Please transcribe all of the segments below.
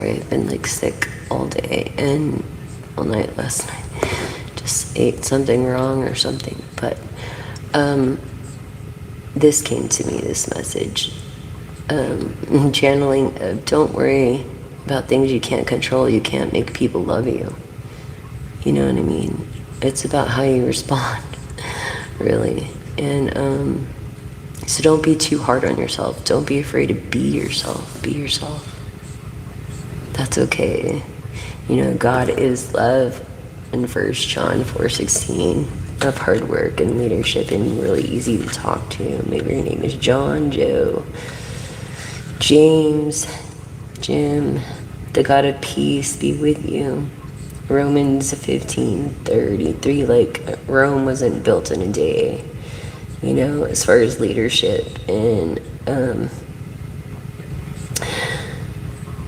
I've been like sick all day and all night last night. Just ate something wrong or something. But this came to me, this message. Channeling, don't worry about things you can't control. You can't make people love you. You know what I mean? It's about how you respond, really. And so don't be too hard on yourself. Don't be afraid to be yourself. Be yourself. That's okay. You know, God is love in 1 John 4:16 of hard work and leadership and really easy to talk to. Maybe your name is John, Joe, James, Jim. The God of peace be with you. Romans 15:33, like Rome wasn't built in a day, you know, as far as leadership. And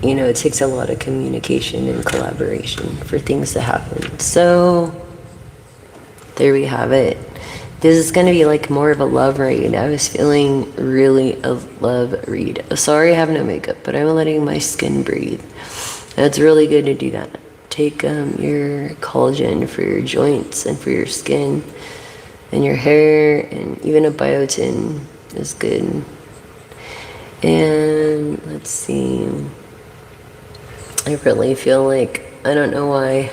you know, it takes a lot of communication and collaboration for things to happen. So there we have it. This is going to be like more of a love read. I was feeling really a love read. Sorry I have no makeup, but I'm letting my skin breathe. It's really good to do that. Take your collagen for your joints and for your skin and your hair, and even a biotin is good. And let's see. I really feel like, I don't know why,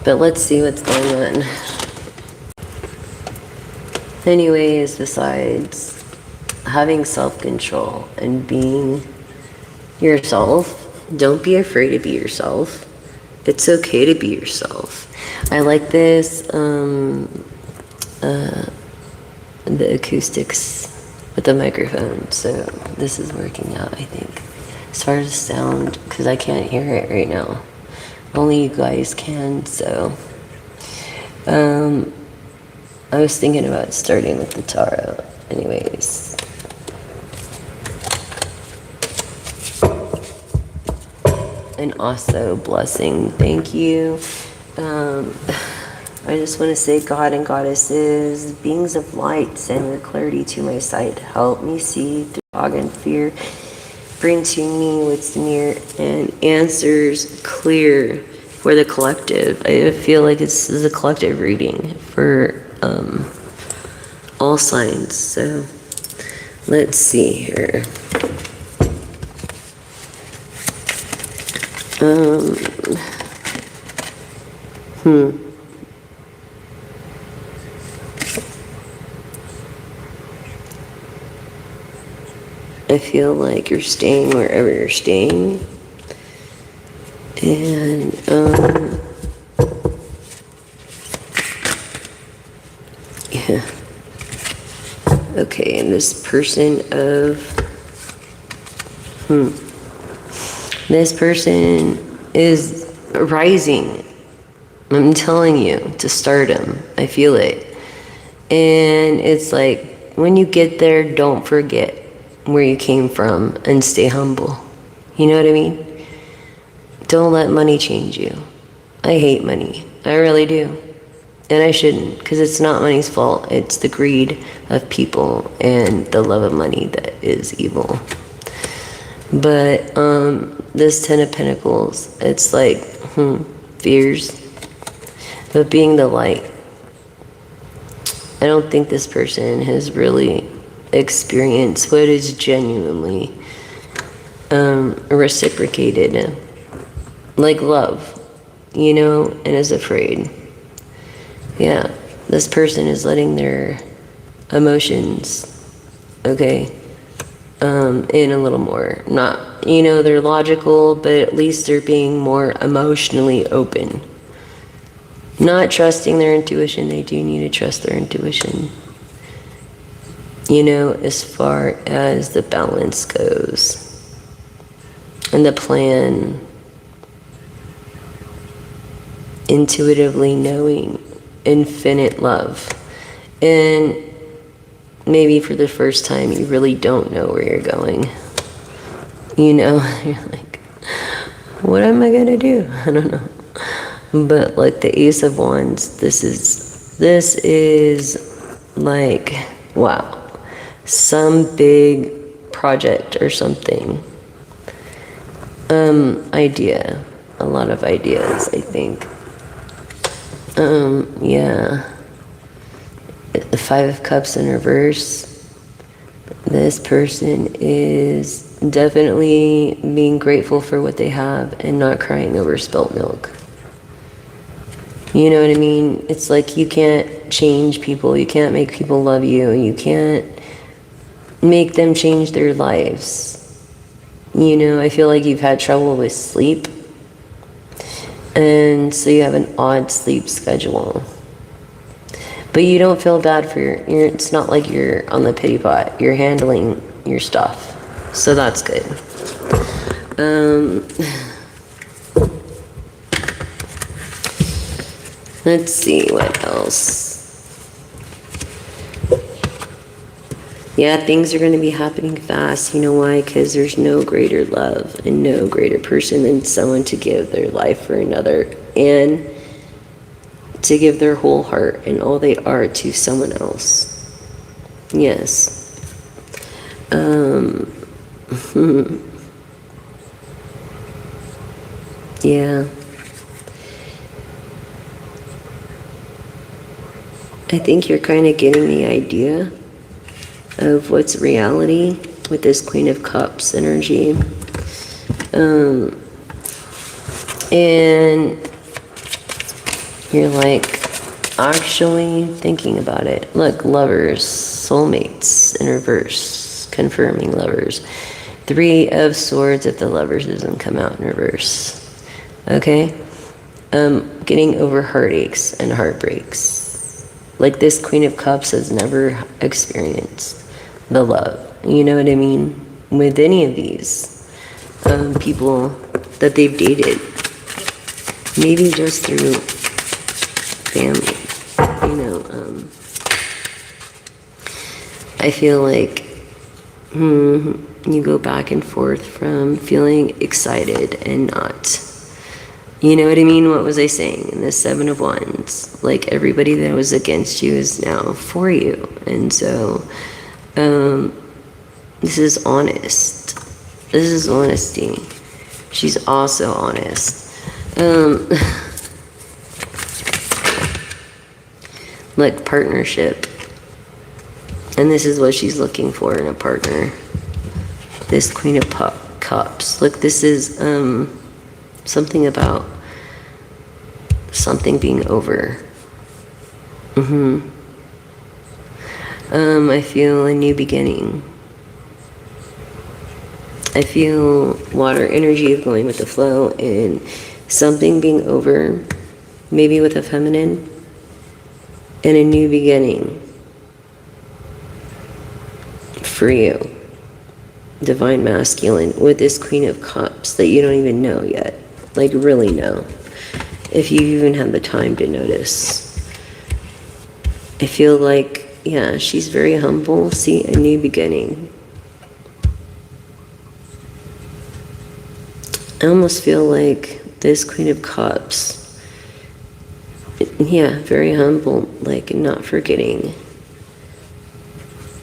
but let's see what's going on. Anyways, besides having self-control and being yourself, don't be afraid to be yourself. It's okay to be yourself. I like this, the acoustics with the microphone, so this is working out, I think. As far as sound, because I can't hear it right now. Only you guys can, so. I was thinking about starting with the tarot. Anyways. And also blessing. Thank you. I just want to say, God and goddesses, beings of light, send your clarity to my sight. Help me see through fog and fear. Bring to me what's near and answers clear for the collective. I feel like this is a collective reading for all signs. So let's see here. I feel like you're staying wherever you're staying. And yeah. Okay, and this person this person is rising. I'm telling you, to stardom. I feel it. And it's like, when you get there, don't forget where you came from and stay humble. You know what I mean? Don't let money change you. I hate money. I really do. And I shouldn't, because it's not money's fault. It's the greed of people and the love of money that is evil. But this 10 of Pentacles, it's like, fears. But being the light, I don't think this person has really experienced what is genuinely reciprocated, like love, you know, and is afraid. Yeah, this person is letting their emotions, okay, in a little more. Not, you know, they're logical, but at least they're being more emotionally open. Not trusting their intuition. They do need to trust their intuition. You know, as far as the balance goes. And the plan. Intuitively knowing infinite love. And maybe for the first time you really don't know where you're going. You know, you're like, what am I gonna do? I don't know. But like the Ace of Wands, this is like, wow, some big project or something. Idea. A lot of ideas, I think. Yeah. The Five of Cups in reverse. This person is definitely being grateful for what they have and not crying over spilt milk. You know what I mean? It's like you can't change people. You can't make people love you. You can't make them change their lives. You know, I feel like you've had trouble with sleep. And so you have an odd sleep schedule. But you don't feel bad for it's not like you're on the pity pot. You're handling your stuff. So that's good. Let's see what else. Yeah, things are going to be happening fast. You know why? Because there's no greater love and no greater person than someone to give their life for another and to give their whole heart and all they are to someone else. Yes. Yeah. I think you're kind of getting the idea of what's reality with this Queen of Cups energy. And you're like actually thinking about it. Look, lovers, soulmates in reverse, confirming lovers. Three of Swords if the lovers doesn't come out in reverse. Okay? Getting over heartaches and heartbreaks. Like this Queen of Cups has never experienced the love. You know what I mean? With any of these people that they've dated. Maybe just through family. You know, I feel like you go back and forth from feeling excited and not. You know what I mean? What was I saying? In the Seven of Wands, like everybody that was against you is now for you. And so, this is honest. This is honesty. She's also honest. Like partnership. And this is what she's looking for in a partner. This Queen of Cups. Look, this is, something about something being over. I feel a new beginning. I feel water energy of going with the flow and something being over, maybe with a feminine, and a new beginning for you. Divine masculine with this Queen of Cups that you don't even know yet. Like really know. If you even had the time to notice. I feel like, yeah, she's very humble. See, a new beginning. I almost feel like this Queen of Cups, yeah, very humble, like not forgetting.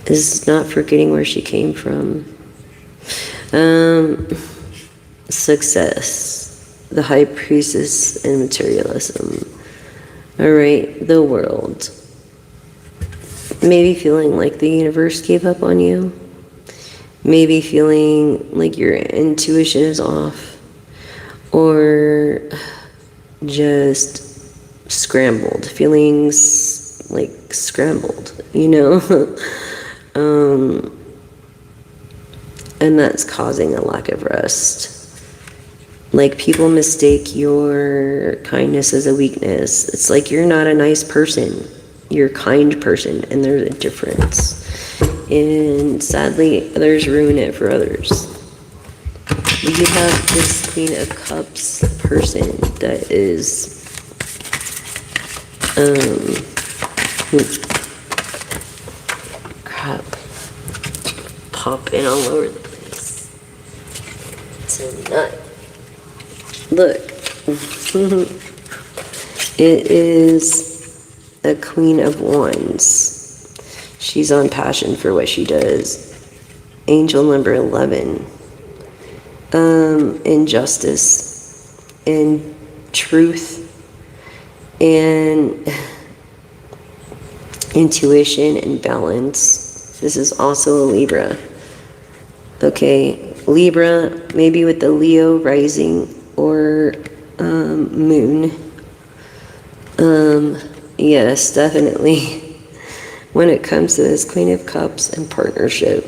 Is not forgetting where she came from. Success. The High Priestess and materialism. All right, the world. Maybe feeling like the universe gave up on you. Maybe feeling like your intuition is off. Or just scrambled. Feelings like scrambled, you know? And that's causing a lack of rest. Like people mistake your kindness as a weakness. It's like you're not a nice person. You're a kind person, and there's a difference. And sadly, others ruin it for others. You have this Queen of Cups person that is crap. Popping all over the place. It's a nut. Look. It is a Queen of Wands. She's on passion for what she does. Angel number 11. and justice and truth and intuition and balance. This is also a Libra. Okay, Libra, maybe with the Leo rising or moon. Yes, definitely. When it comes to this Queen of Cups and partnership.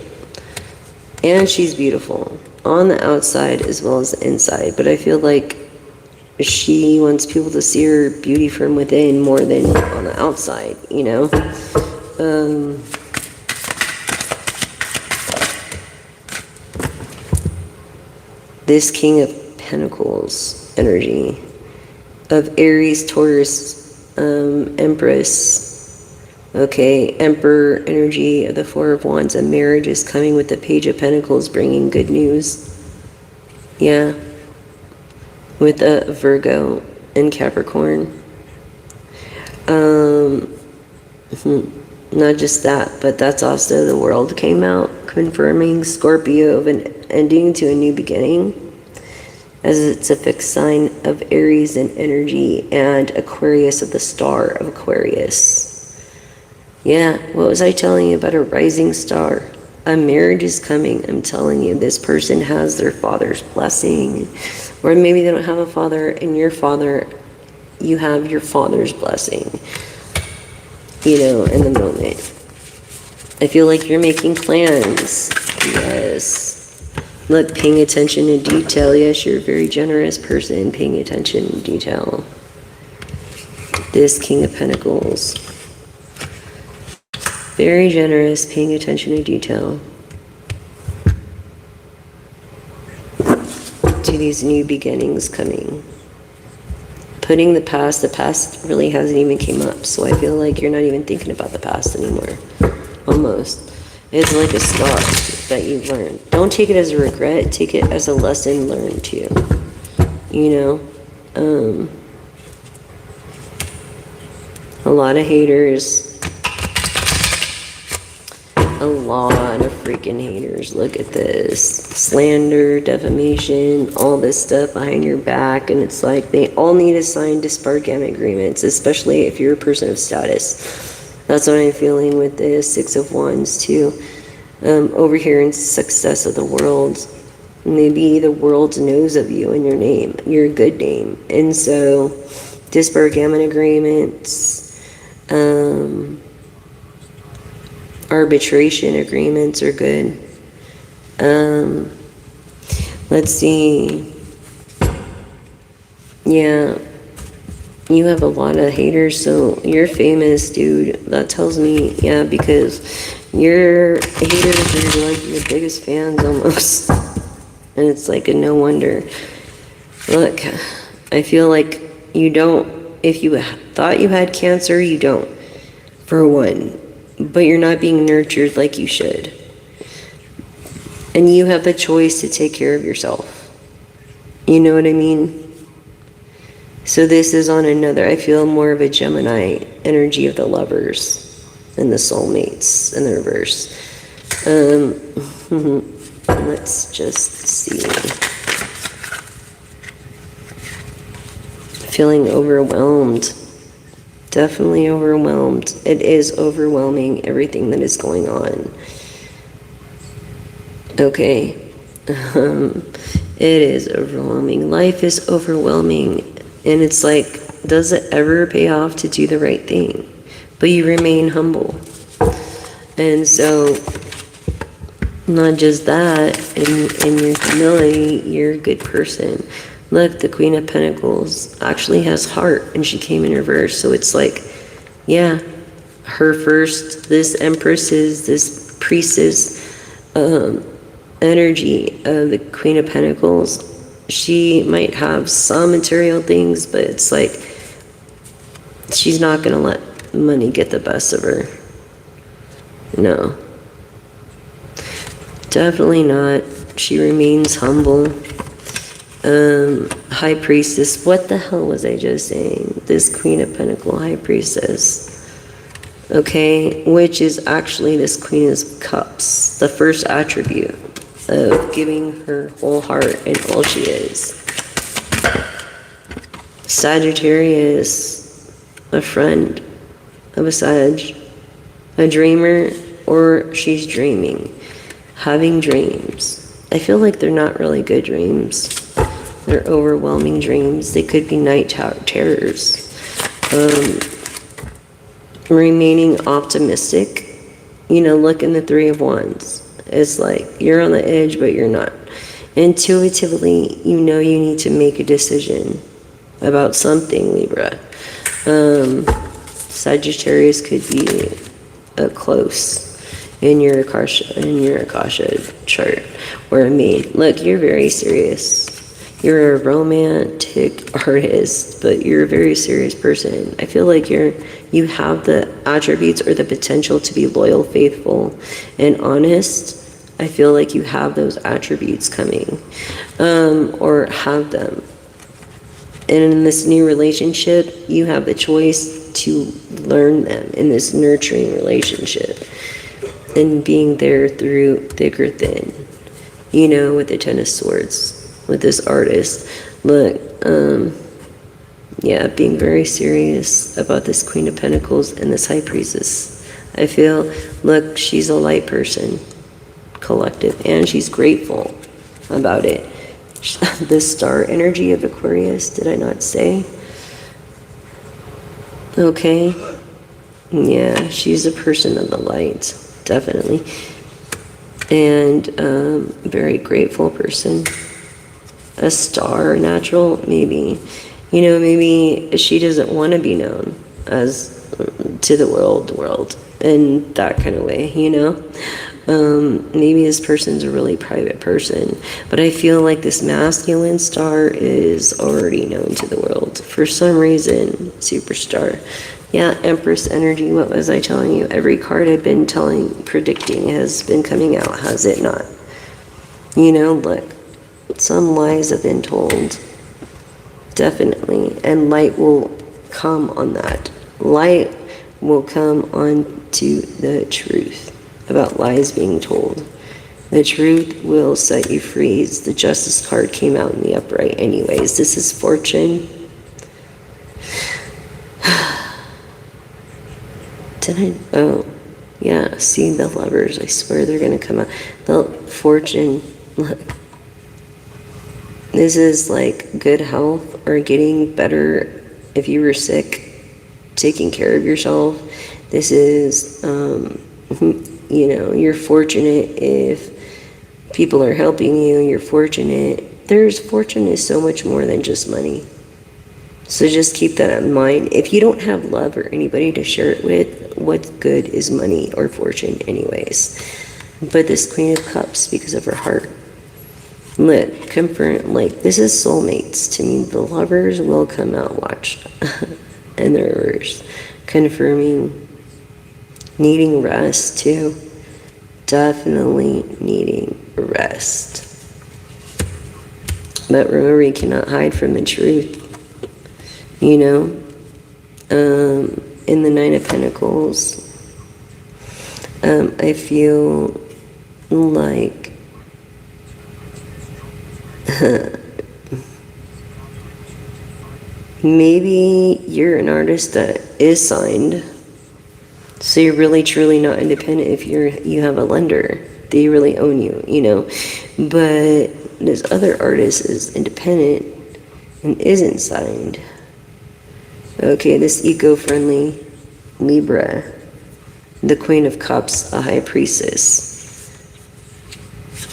And she's beautiful on the outside as well as the inside. But I feel like she wants people to see her beauty from within more than on the outside, you know? This King of Pentacles energy of Aries, Taurus, Empress. Okay, Emperor energy of the Four of Wands. A marriage is coming with the Page of Pentacles, bringing good news. Yeah. With a Virgo and Capricorn. Not just that, but that's also the World came out, confirming Scorpio of an ending to a new beginning, as it's a fixed sign of Aries in energy, and Aquarius of the star of Aquarius. Yeah, what was I telling you about a rising star? A marriage is coming. I'm telling you, this person has their father's blessing. Or maybe they don't have a father, and your father, you have your father's blessing, you know, in the moment. I feel like you're making plans. Yes. Look, paying attention to detail. Yes, you're a very generous person, paying attention to detail. This King of Pentacles. Very generous, paying attention to detail. To these new beginnings coming. Putting the past really hasn't even came up, so I feel like you're not even thinking about the past anymore. Almost. It's like a scar that you've learned. Don't take it as a regret, take it as a lesson learned too. You know? A lot of haters. A lot of freaking haters. Look at this. Slander, defamation, all this stuff behind your back. And it's like they all need to sign disbarment agreements, especially if you're a person of status. That's what I'm feeling with the Six of Wands too. Over here in success of the world. Maybe the world knows of you and your name, your good name. And so disbarment agreements, arbitration agreements are good. Let's see. Yeah, you have a lot of haters, so you're famous, dude. That tells me, yeah, because your haters are like your biggest fans almost. And it's like a no wonder. Look, I feel like you don't, if you thought you had cancer, you don't, for one. But you're not being nurtured like you should. And you have the choice to take care of yourself. You know what I mean? So this is on another, I feel more of a Gemini energy of the lovers and the soulmates in the reverse. Let's just see. Feeling overwhelmed. Definitely overwhelmed. It is overwhelming, everything that is going on. Okay. It is overwhelming. Life is overwhelming. And it's like, does it ever pay off to do the right thing? But you remain humble. And so, not just that, in your humility, you're a good person. Look, the Queen of Pentacles actually has heart, and she came in reverse. So it's like, yeah, her first, this Empress's, this Priestess energy of the Queen of Pentacles, she might have some material things, but it's like, she's not going to let money get the best of her. No. Definitely not. She remains humble. High Priestess. What the hell was I just saying? This Queen of Pentacles, High Priestess. Okay, which is actually this Queen of Cups, the first attribute. of giving her whole heart and all she is. Sagittarius, a friend of a Sag, a dreamer, or she's dreaming, having dreams. I feel like they're not really good dreams. They're overwhelming dreams. They could be night terrors. Remaining optimistic. You know, look in the Three of Wands. It's like you're on the edge, but you're not. Intuitively, you know you need to make a decision about something, Libra. Sagittarius could be a close in your Akasha chart or a maid. Look, you're very serious. You're a romantic artist, but you're a very serious person. I feel like you have the attributes or the potential to be loyal, faithful, and honest. I feel like you have those attributes coming, or have them. And in this new relationship, you have the choice to learn them in this nurturing relationship and being there through thick or thin, you know, with the Ten of Swords, with this artist. Look, yeah, being very serious about this Queen of Pentacles and this High Priestess. I feel, look, she's a light person, collective, and she's grateful about it. The star energy of Aquarius, did I not say? Okay. Yeah, she's a person of the light, definitely. And very grateful person. A star natural, maybe. You know, maybe she doesn't want to be known as to the world in that kind of way, you know? Maybe this person's a really private person, but I feel like this masculine star is already known to the world for some reason. Superstar. Yeah, Empress energy. What was I telling you? Every card I've been predicting has been coming out, has it not? You know, look, some lies have been told, definitely, and light will come on that. Light will come on to the truth about lies being told. The truth will set you free. The Justice card came out in the upright anyways. This is Fortune. Did I? Oh, yeah. See the Lovers. I swear they're going to come out. The Fortune. Look. This is like good health or getting better if you were sick, taking care of yourself. This is, you know, you're fortunate if people are helping you. You're fortunate. Fortune is so much more than just money. So just keep that in mind. If you don't have love or anybody to share it with, what good is money or fortune anyways? But this Queen of Cups, because of her heart, look, confirm, like, this is soulmates. To me, the Lovers will come out, watch, and the reverse. Confirming needing rest, too. Definitely needing rest. But remember, you cannot hide from the truth. You know? In the Nine of Pentacles, I feel like maybe you're an artist that is signed, so you're really truly not independent if you have a lender. They really own you, you know. But this other artist is independent and isn't signed. Okay, this eco-friendly Libra, the Queen of Cups, a High Priestess,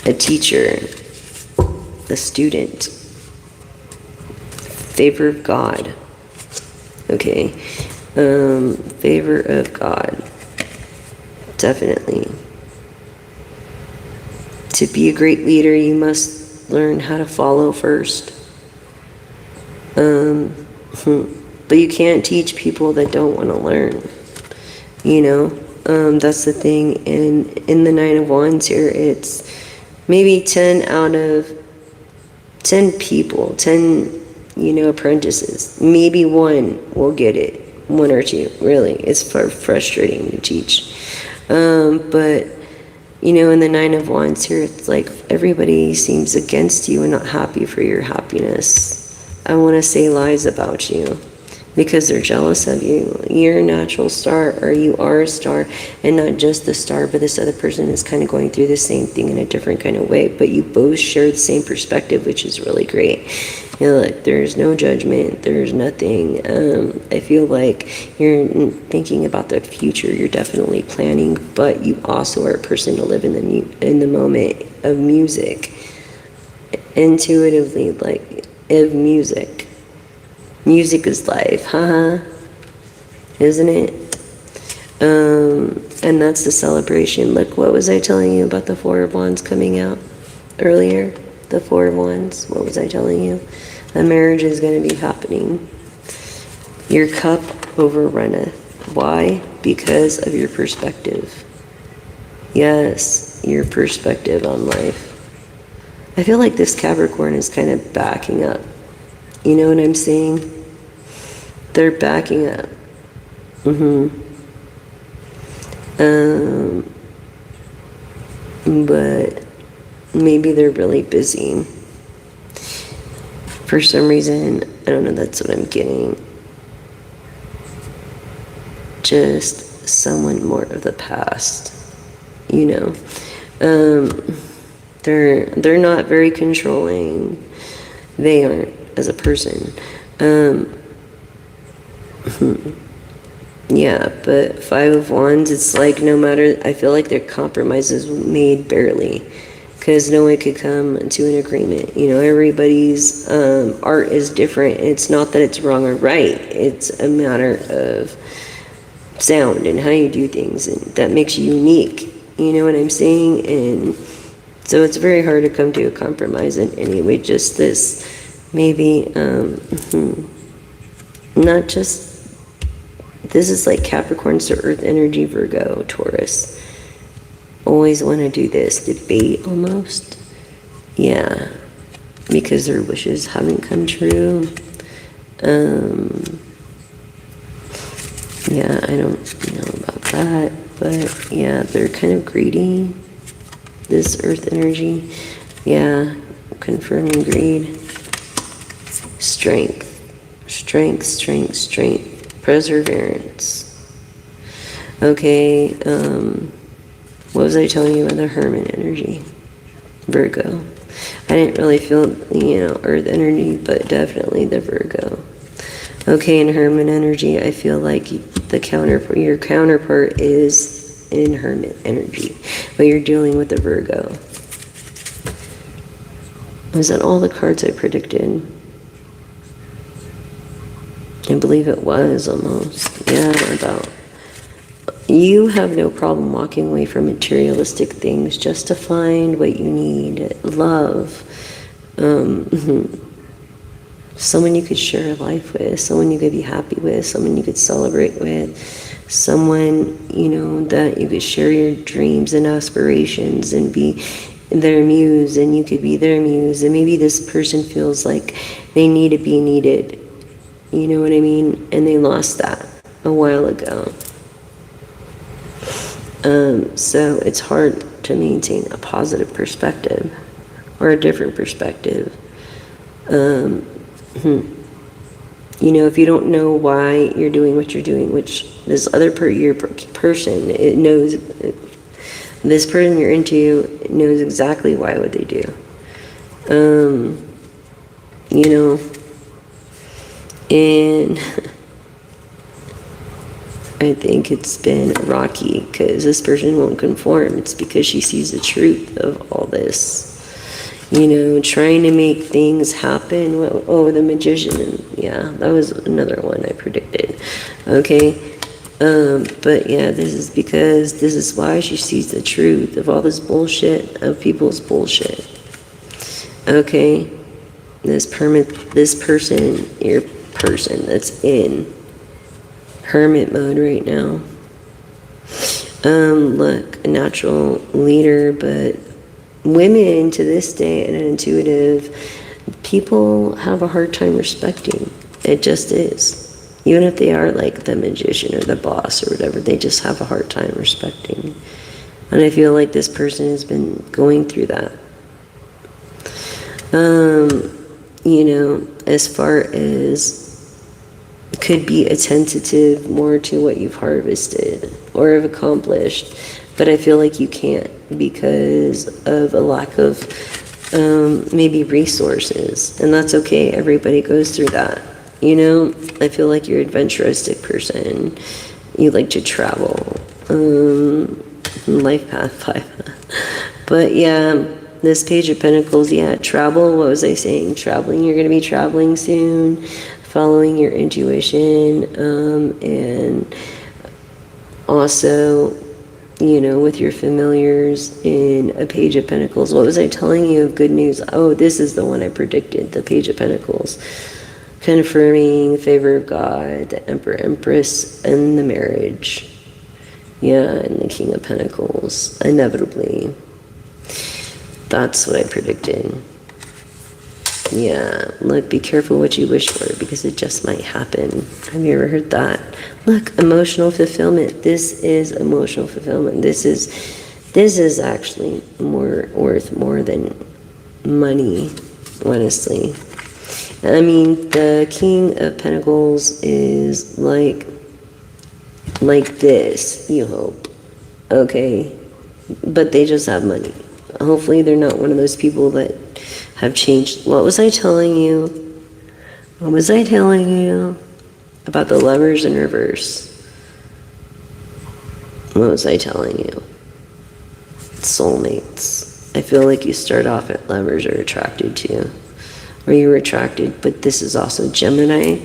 a teacher, a student, favor of God. Okay, favor of God, definitely. To be a great leader, you must learn how to follow first. But you can't teach people that don't want to learn, you know? That's the thing. And in the Nine of Wands here, it's maybe 10 out of 10 people, 10, you know, apprentices. Maybe one will get it, one or two, really. It's frustrating to teach. But in the Nine of Wands here, it's like everybody seems against you and not happy for your happiness. I want to say lies about you because they're jealous of you. You're a natural star, or you are a star, and not just the star, but this other person is kind of going through the same thing in a different kind of way, but you both share the same perspective, which is really great. Like, there's no judgment, there's nothing. I feel like you're thinking about the future, you're definitely planning, but you also are a person to live in the moment of music, intuitively, like, of music. Music is life, haha, isn't it? And that's the celebration. Look, what was I telling you about the Four of Wands coming out earlier? The Four of Wands, what was I telling you? A marriage is going to be happening. Your cup overrunneth. Why? Because of your perspective. Yes, your perspective on life. I feel like this Capricorn is kind of backing up. You know what I'm saying? They're backing up. But maybe they're really busy. For some reason, I don't know, that's what I'm getting. Just someone more of the past, They're not very controlling. They aren't as a person. Yeah, but Five of Wands, it's like no matter, I feel like their compromises made barely, because no one could come to an agreement. Everybody's art is different. It's not that it's wrong or right. It's a matter of sound and how you do things, and that makes you unique. You know what I'm saying? And so it's very hard to come to a compromise in any way. Just this, maybe, not just, this is like Capricorns to Earth energy, Virgo, Taurus. Always want to do this, debate almost. Yeah, because their wishes haven't come true. Yeah, I don't know about that, but yeah, they're kind of greedy. This Earth energy, yeah, confirming greed. Strength, strength, strength, strength. Perseverance. Okay, what was I telling you about the Hermit energy? Virgo. I didn't really feel, Earth energy, but definitely the Virgo. Okay, in Hermit energy, I feel like your counterpart is in Hermit energy, but you're dealing with the Virgo. Was that all the cards I predicted? I believe it was almost. Yeah, about. You have no problem walking away from materialistic things just to find what you need. Love. Someone you could share life with, someone you could be happy with, someone you could celebrate with, someone, that you could share your dreams and aspirations and be their muse, and you could be their muse. And maybe this person feels like they need to be needed. You know what I mean? And they lost that a while ago. So it's hard to maintain a positive perspective or a different perspective. If you don't know why you're doing what you're doing, which this other person, it knows, this person you're into knows exactly why what they do. And I think it's been rocky because this person won't conform. It's because she sees the truth of all this. Trying to make things happen. Oh, the Magician. Yeah, that was another one I predicted. Okay. But yeah, this is because this is why she sees the truth of all this bullshit, of people's bullshit. Okay. This person, your person that's in hermit mode right now. Look, a natural leader, but women to this day and intuitive people have a hard time respecting. It just is. Even if they are like the magician or the boss or whatever, they just have a hard time respecting. And I feel like this person has been going through that. As far as could be attentive more to what you've harvested or have accomplished, but I feel like you can't because of a lack of maybe resources, and that's okay. Everybody goes through that. I feel like you're an adventuristic person. You like to travel. Life path 5. But yeah, this Page of Pentacles, yeah, travel. What was I saying? Traveling. You're going to be traveling soon, following your intuition, and also, with your familiars in a Page of Pentacles. What was I telling you of good news? Oh, this is the one I predicted, the Page of Pentacles. Confirming favor of God, the Emperor, Empress, and the marriage. Yeah, and the King of Pentacles, inevitably. That's what I predicted. Yeah, look, be careful what you wish for because it just might happen. Have you ever heard that? Look, emotional fulfillment. This is emotional fulfillment. This is actually worth more than money, honestly. I mean, the King of Pentacles is like this, you hope. Okay? But they just have money. Hopefully they're not one of those people that have changed. What was I telling you? What was I telling you about the Lovers in reverse? What was I telling you? Soulmates. I feel like you start off at Lovers are attracted to you. Or you were attracted, but this is also Gemini.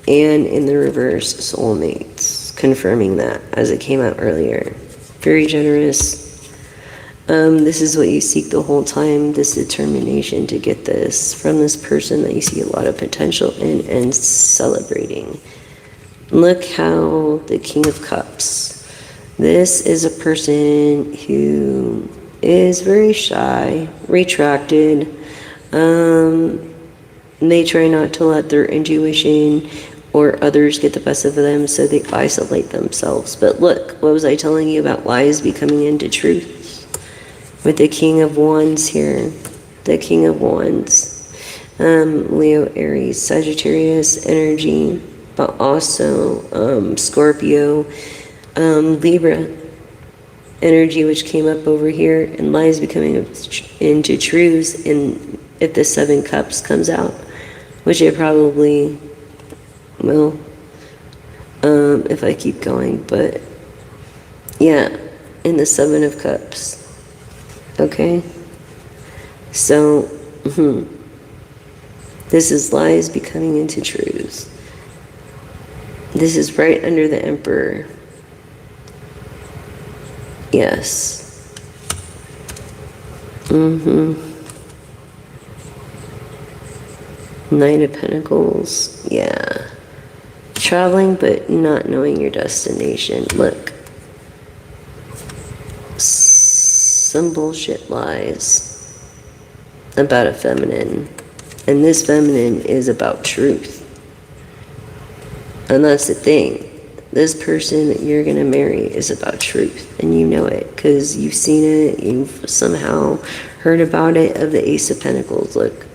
And in the reverse, soulmates, confirming that as it came out earlier. Very generous. This is what you seek the whole time, this determination to get this from this person that you see a lot of potential in and celebrating. Look how the King of Cups. This is a person who is very shy, retracted. They try not to let their intuition or others get the best of them, so they isolate themselves. But look, what was I telling you about lies becoming into truth? With the King of Wands here, the King of Wands, Leo, Aries, Sagittarius energy, but also Scorpio, Libra energy, which came up over here, and lies becoming into truths. And if the 7 Cups comes out, which it probably will, if I keep going, but yeah, in the 7 of Cups. Okay, so this is lies becoming into truths. This is right under the Emperor. Yes. Knight of Pentacles. Yeah. Traveling but not knowing your destination. Look. Some bullshit lies about a feminine. And this feminine is about truth. And that's the thing. This person that you're going to marry is about truth. And you know it because you've seen it. You've somehow heard about it of the Ace of Pentacles. Look,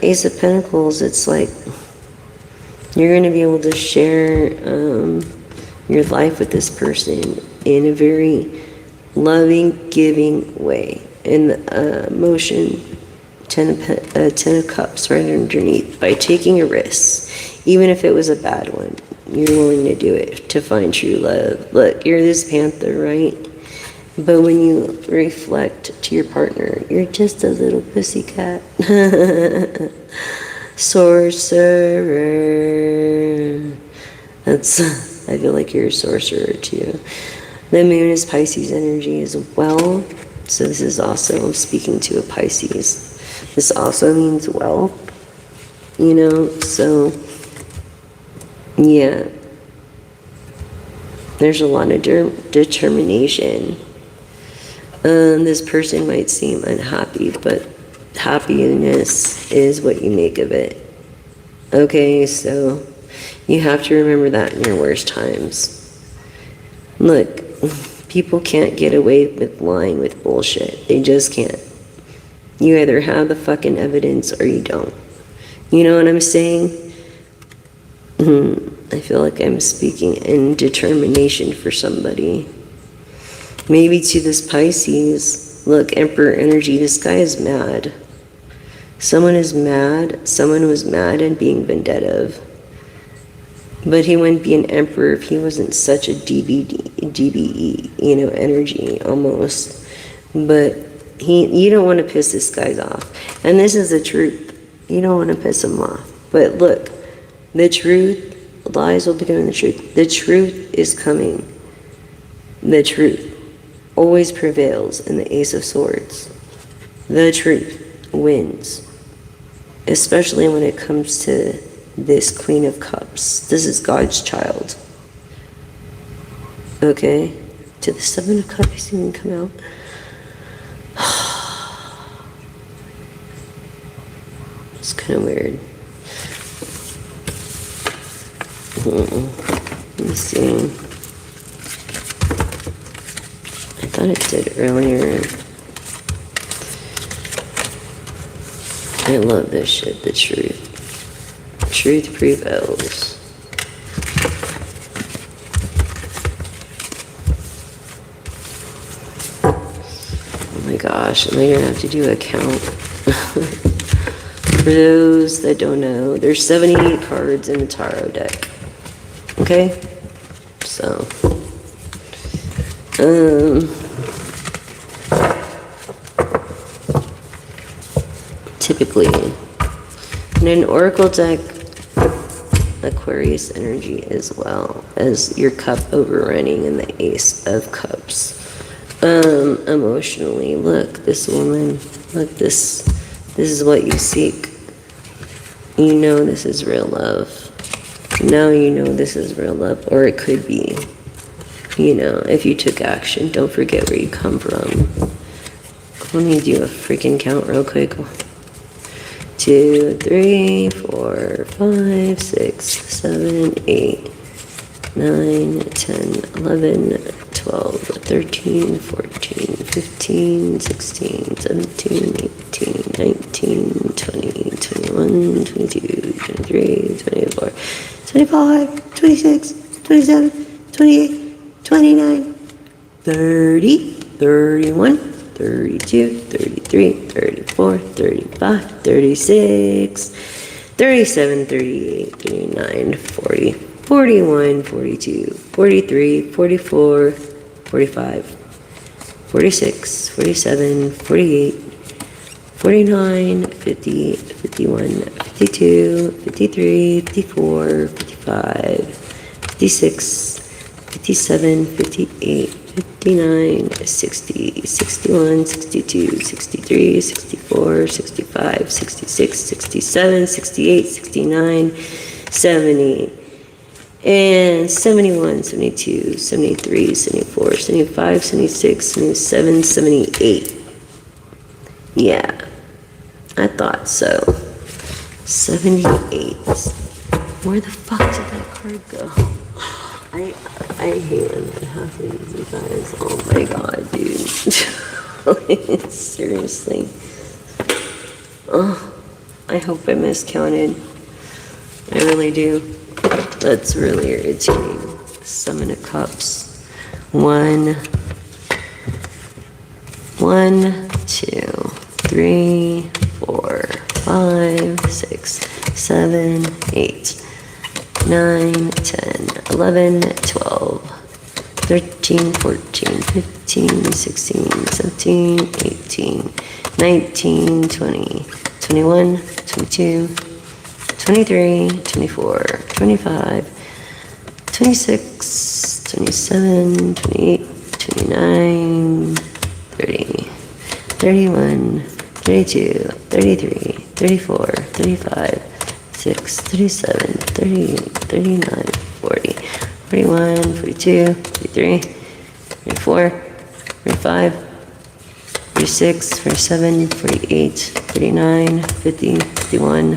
Ace of Pentacles, it's like you're going to be able to share your life with this person in a very loving, giving way. In motion, 10 of Cups right underneath. By taking a risk, even if it was a bad one, you're willing to do it to find true love. Look, you're this Panther, right? But when you reflect to your partner, you're just a little pussycat. Sorcerer. I feel like you're a sorcerer too. The moon is Pisces energy as well. So this is also speaking to a Pisces. This also means wealth, so yeah. There's a lot of determination. This person might seem unhappy, but happiness is what you make of it. Okay, so you have to remember that in your worst times. Look, people can't get away with lying with bullshit. They just can't. You either have the fucking evidence or you don't. You know what I'm saying? I feel like I'm speaking in determination for somebody. Maybe to this Pisces. Look, Emperor energy, this guy is mad. Someone is mad. Someone was mad and being vendettive. But he wouldn't be an emperor if he wasn't such a DBE, energy almost. But you don't want to piss this guy off. And this is the truth. You don't want to piss him off. But look, the truth, lies will become the truth. The truth is coming. The truth always prevails in the Ace of Swords. The truth wins. Especially when it comes to this Queen of Cups. This is God's child. Okay? To the Seven of Cups even come out. It's kind of weird. Let me see. I thought it did earlier. I love this shit, the truth. Truth prevails. Oh my gosh, am I gonna have to do a count? For those that don't know, there's 78 cards in the tarot deck. Okay? So, typically, in an oracle deck, Aquarius energy as well as your cup overrunning and the Ace of Cups. Emotionally, look, this woman, look, this is what you seek. You know this is real love. Now you know this is real love, or it could be. If you took action, don't forget where you come from. Let me do a freaking count real quick. 2, 3, 4, 5, 6, 7, 8, 9, 10, 11, 12, 13, 14, 15, 16, 17, 18, 19, 20, 21, 22, 23, 24, 25, 26, 27, 28, 29, 30, 31, 32, 33, 34, 35, 36, 37, 38, 39, 40, 41, 42, 43, 44, 45, 46, 47, 48, 49, 50, 51, 52, 53, 54, 55, 56, 57, 58, 59, 60, 61, 62, 63, 64, 65, 66, 67, 68, 69, 70, and 71, 72, 73, 74, 75, 76, 77, 78. Yeah, I thought so. 78. Where the fuck did that card go? I hate when that happens, you guys. Oh my god, dude. Seriously. Oh, I hope I miscounted. I really do. That's really irritating. Summon of Cups. 1, 2, 3, 4, 5, 6, 7, 8. 9, 10, 11, 12, 13, 14, 15, 16, 17, 18, 19, 20, 21, 22, 23, 24, 25, 26, 27, 28, 29, 30, 31, 32, 33, 34, 35, 36, 37, 38, 39, 40, 41, 42, 43, 44, 45, 46, 47, 48, 49, 50, 51,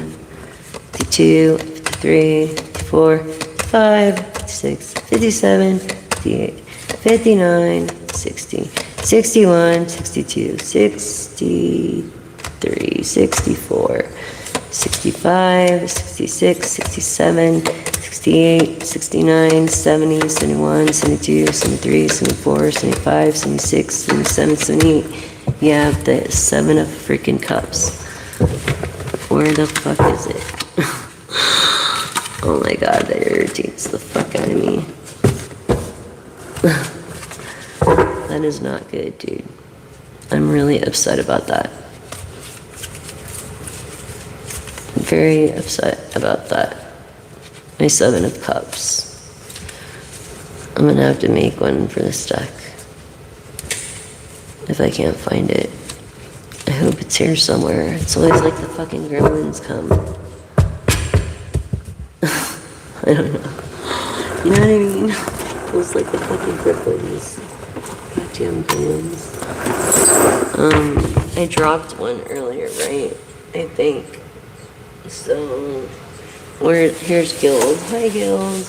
52, 53, 54, 55, 56, 57, 58, 59, 60, 61, 62, 63, 64, 65, 66, 67, 68, 69, 70, 71, 72, 73, 74, 75, 76, 77, 78. Yeah, the 7 of freaking cups. Where the fuck is it? Oh my god, that irritates the fuck out of me. That is not good, dude. I'm really upset about that. I'm very upset about that. My 7 of cups. I'm gonna have to make one for this deck. If I can't find it. I hope it's here somewhere. It's always like the fucking gremlins come. I don't know. You know what I mean? Feels like the fucking gremlins. Goddamn gremlins. I dropped one earlier, right? I think. So, here's Guild. Hi, Guild.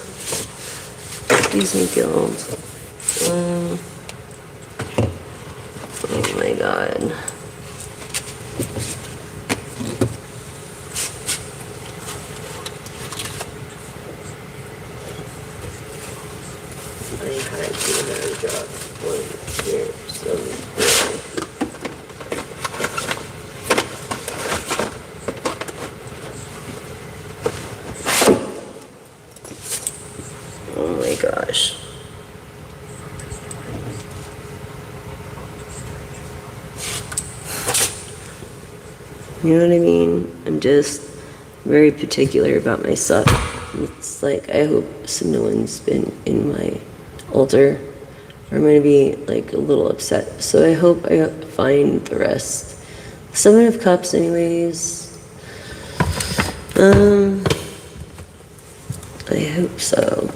Excuse me, Guild. Oh my god. I had to drop one here, so oh my gosh. You know what I mean? I'm just very particular about my stuff. It's like, I hope no one's been in my altar, or I'm gonna be like a little upset. So I hope I find the rest. 7 of Cups, anyways. I hope so.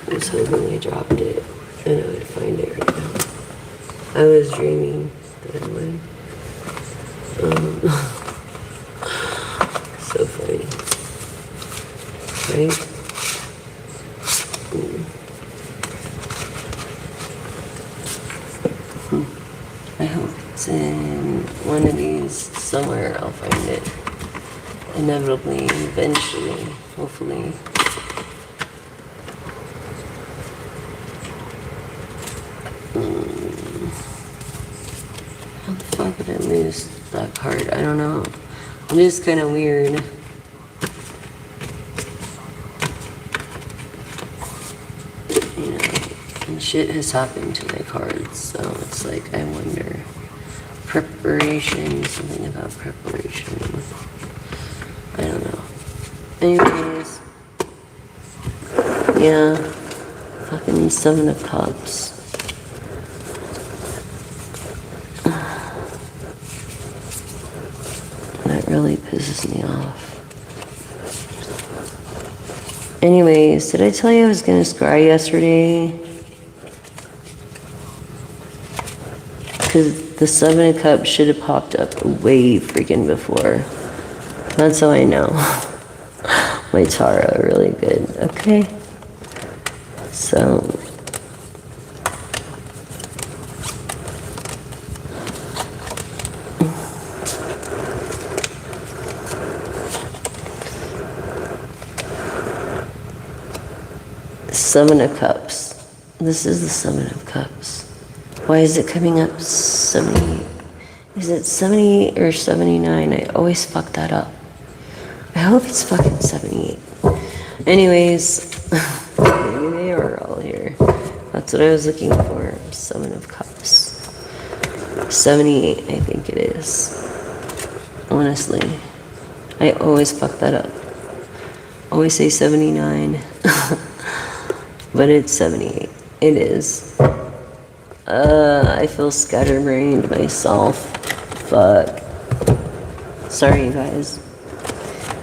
I was hoping I dropped it and I would find it right now. I was dreaming that I would. So funny. Right? I hope it's in one of these somewhere. I'll find it. Inevitably, eventually, hopefully. How the fuck did I lose that card? I don't know. It is kind of weird. You know, and shit has happened to my cards, so it's like, I wonder. Preparation, something about preparation. I don't know. Anyways. Yeah. Fucking 7 of Cups. That really pisses me off. Anyways, did I tell you I was gonna scry yesterday? Because the 7 of Cups should have popped up way freaking before. That's how I know. My Tara really good. Okay. So. Seven of Cups. This is the 7 of Cups. Why is it coming up 70? Is it 78 or 79? I always fuck that up. I hope it's fucking 78. Anyways, maybe they are all here. That's what I was looking for. 7 of Cups. 78, I think it is. Honestly. I always fuck that up. Always say 79. But it's 78. It is. I feel scatterbrained myself. Fuck. Sorry, you guys.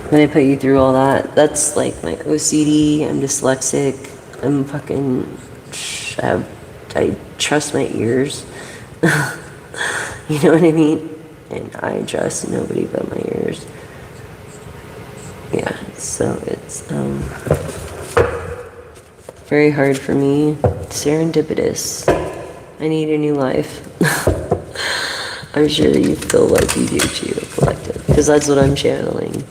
When I put you through all that, that's like my OCD. I'm dyslexic. I'm fucking. I trust my ears. You know what I mean? And I trust nobody but my ears. Yeah, so it's, Very hard for me. Serendipitous. I need a new life. I'm sure that you feel like you do too, collective. Because that's what I'm channeling.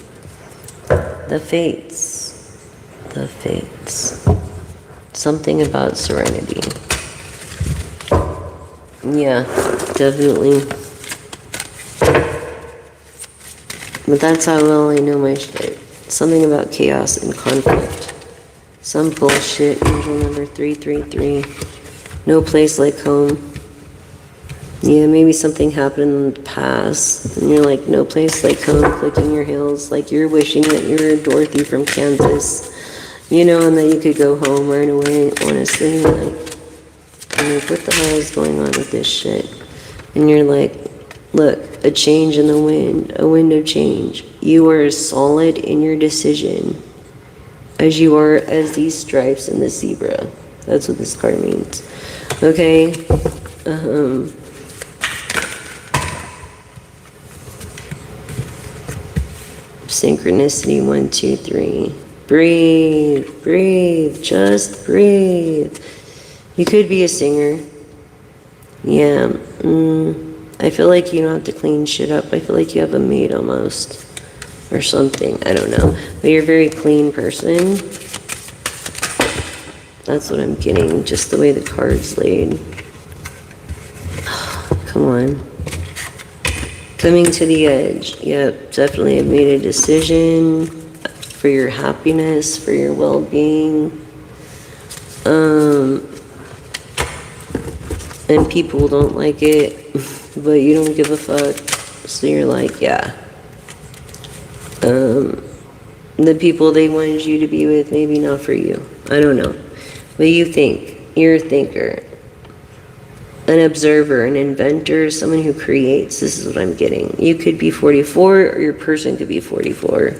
The fates. The fates. Something about serenity. Yeah, definitely. But that's how well I know my shit. Something about chaos and conflict. Some bullshit. Angel number 333. No place like home. Yeah, maybe something happened in the past, and you're like, no place like home, clicking your heels, like you're wishing that you were Dorothy from Kansas, you know, and that you could go home right away, honestly. Like, what the hell is going on with this shit? And you're like, look, a change in the wind, a wind of change. You are as solid in your decision as you are as these stripes in the zebra. That's what this card means. Okay? Synchronicity 1, 2, 3. Breathe, breathe, just breathe. You could be a singer. Yeah. I feel like you don't have to clean shit up. I feel like you have a maid almost. Or something. I don't know. But you're a very clean person. That's what I'm getting. Just the way the card's laid. Come on. Coming to the edge. Yep, definitely have made a decision for your happiness, for your well-being. And people don't like it, but you don't give a fuck. So you're like, yeah. The people they wanted you to be with, maybe not for you. I don't know. But you think. You're a thinker. An observer, an inventor, someone who creates. This is what I'm getting. You could be 44, or your person could be 44.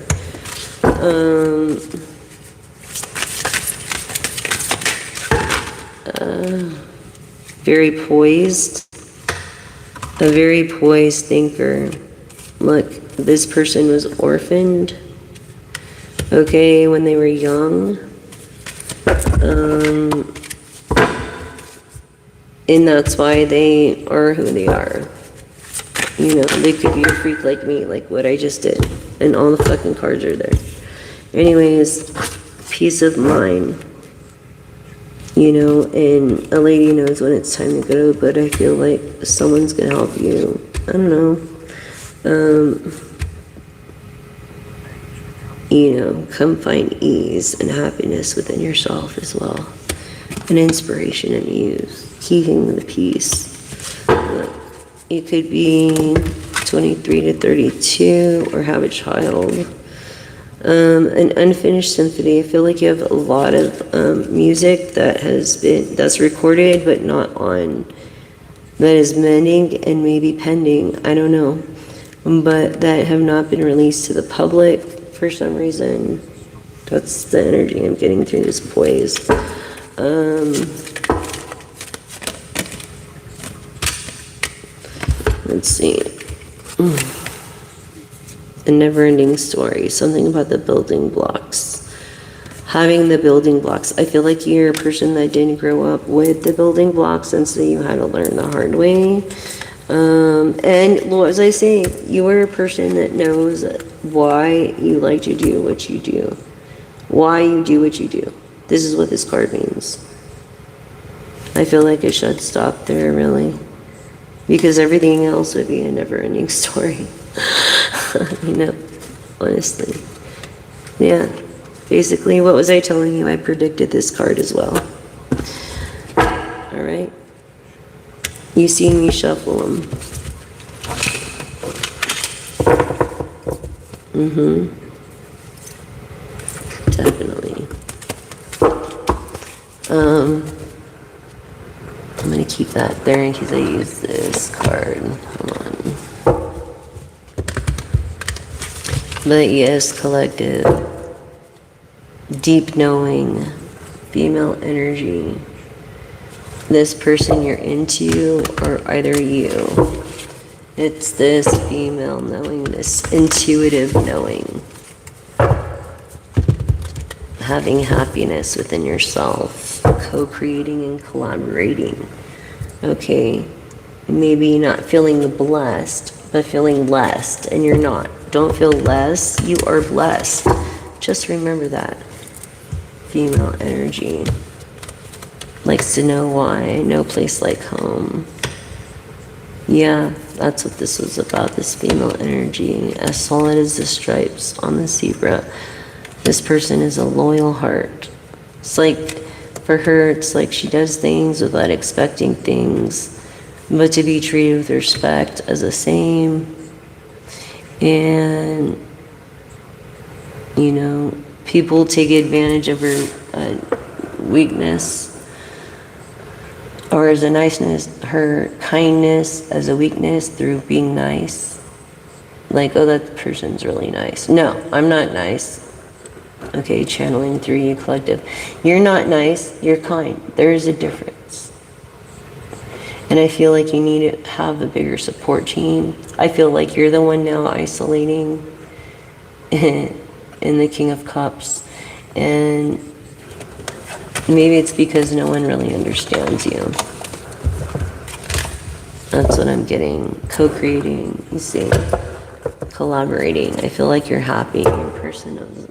Very poised. A very poised thinker. Look, this person was orphaned. Okay, when they were young. And that's why they are who they are. You know, they could be a freak like me, like what I just did. And all the fucking cards are there. Anyways, peace of mind. You know, and a lady knows when it's time to go, but I feel like someone's gonna help you. I don't know. You know, come find ease and happiness within yourself as well. And inspiration and muse. Keeping the peace. You could be 23 to 32 or have a child. An unfinished symphony. I feel like you have a lot of music that's recorded but not on. That is mending and maybe pending. I don't know. But that have not been released to the public for some reason. That's the energy I'm getting through this poise. Let's see. A never-ending story. Something about the building blocks. Having the building blocks. I feel like you're a person that didn't grow up with the building blocks, and so you had to learn the hard way. And well, as I say, you are a person that knows why you like to do what you do. Why you do what you do. This is what this card means. I feel like it should stop there, really. Because everything else would be a never-ending story. You know, honestly. Yeah. Basically, what was I telling you? I predicted this card as well. Alright? You see me shuffle them. Definitely. I'm going to keep that there in case I use this card. Hold on. But yes, collective. Deep knowing. Female energy. This person you're into or either you. It's this female knowing, this intuitive knowing. having happiness within yourself, co-creating and collaborating. Okay, maybe not feeling blessed, but feeling less, and you're not. Don't feel less, you are blessed. Just remember that. Female energy likes to know why, no place like home. Yeah, that's what this was about, this female energy. As solid as the stripes on the zebra. This person is a loyal heart. It's like, for her, it's like she does things without expecting things, but to be treated with respect as the same. And, you know, people take advantage of her weakness, or as a niceness, her kindness as a weakness through being nice. Like, oh, that person's really nice. No, I'm not nice. Okay, channeling through you collective. You're not nice, you're kind. There is a difference. And I feel like you need to have a bigger support team. I feel like you're the one now isolating in the King of Cups. And maybe it's because no one really understands you. That's what I'm getting. Co-creating, you see. Collaborating. I feel like you're happy. You're a person of